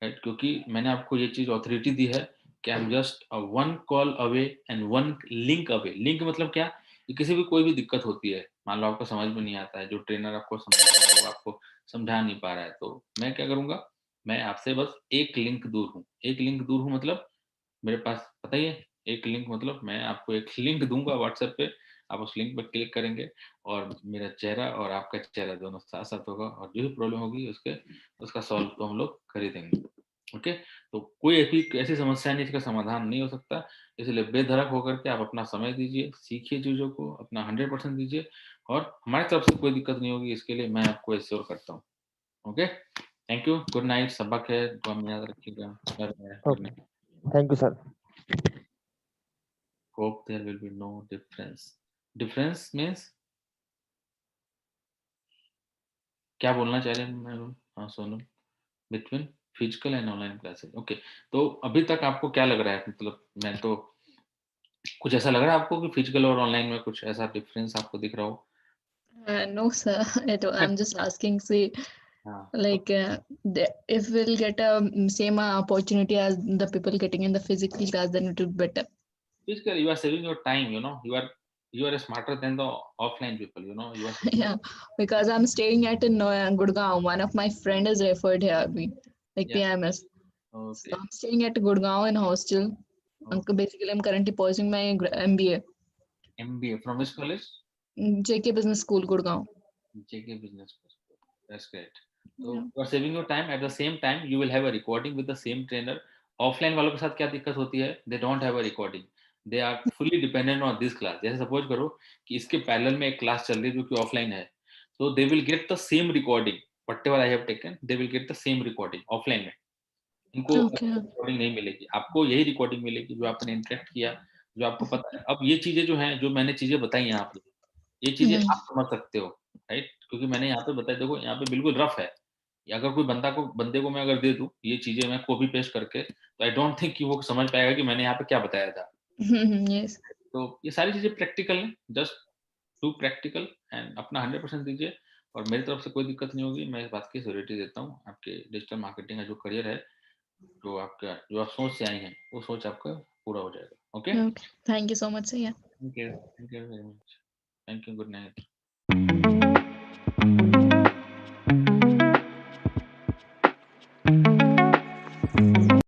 राइट? क्योंकि मैंने आपको ये चीज ऑथोरिटी दी है कि I am just one call away and one link away. Link मतलब क्या? कि किसी भी कोई भी दिक्कत होती है, मान लो आपको समझ में नहीं आता है, जो ट्रेनर आपको समझा रहा है वो आपको समझा नहीं पा रहा है, तो मैं क्या करूंगा? मैं आपसे बस एक लिंक दूर हूँ। एक लिंक दूर हूँ मतलब मेरे पास पता ही है, एक लिंक मतलब मैं आपको एक लिंक दूंगा व्हाट्सएप पे, आप उस लिंक पर क्लिक करेंगे और मेरा चेहरा और आपका चेहरा दोनों साथ साथ होगा, और जो भी प्रॉब्लम होगी उसका सॉल्व तो हम लोग कर ही देंगे, ओके? तो कोई ऐसी समस्या नहीं जिसका समाधान नहीं हो सकता। इसलिए बेधड़क होकर के आप अपना समय दीजिए, सीखिए चीज़ों को, अपना 100% दीजिए, और हमारी तरफ से कोई दिक्कत नहीं होगी, इसके लिए मैं आपको एश्योर करता हूँ, okay? Thank you, good night. सबक है, दुआ में याद रखिएगा। Good Okay. Night. Thank you, sir. Hope there will be no difference. Difference means क्या बोलना चाह रहे हैं मैम? हाँ Sonal, between physical and online classes, okay. तो अभी तक आपको क्या लग रहा है, मतलब मैं तो कुछ ऐसा लग रहा है आपको कि फिजिकल और ऑनलाइन में कुछ ऐसा डिफरेंस आपको दिख रहा हो? No, sir. I'm just asking, see, हाँ, like if we'll get a same opportunity as the people getting in the physical class, then it would be better. Physical, you are saving your time, you know, you are You are smarter than the offline people, you know. You are Yeah, because I'm staying at Gurgaon. One of my friend is referred here, like yeah. PMS. Okay. So I'm staying at Gurgaon in hostel. Okay. Basically, I'm currently pursuing my MBA, MBA from which college? JK Business School, Gurgaon. JK Business School. That's great. So Yeah. you are saving your time. At the same time, you will have a recording with the same trainer. Offline वालों के साथ क्या दिक्कत होती है? They don't have a recording. They are fully dependent on this class. जैसे suppose करो कि इसके पैरेलल में एक क्लास चल रही है जो कि ऑफलाइन है, so they will get the same recording. Whatever I have taken, they will get the same recording offline में. इनको Okay. रिकॉर्डिंग नहीं मिलेगी, आपको यही रिकॉर्डिंग मिलेगी जो आपने इंटरेक्ट किया, जो आपको पता है। अब ये चीजें जो हैं, जो मैंने चीजें बताई यहाँ पे, ये चीजें Mhm. आप समझ सकते हो, राइट? क्योंकि मैंने यहाँ पे बताया, देखो यहाँ पे बिल्कुल रफ है। अगर कोई बंदे को मैं अगर दे दूं ये चीजें मैं कॉपी पेस्ट करके, तो आई डोंट थिंक कि वो समझ पाएगा कि मैंने यहाँ पे क्या बताया था। Yes. तो ये सारी चीजें प्रैक्टिकल हैं, जस्ट डू प्रैक्टिकल एंड अपना 100% दीजिए, और मेरी तरफ से कोई दिक्कत नहीं होगी। मैं इस बात की श्योरिटी देता हूँ, आपके डिजिटल मार्केटिंग का जो करियर है, जो आप सोच से आई हैं, वो सोच आपका पूरा हो जाएगा। Okay, Okay. Thank you so much. Yeah. Thank you very much, thank you, good night.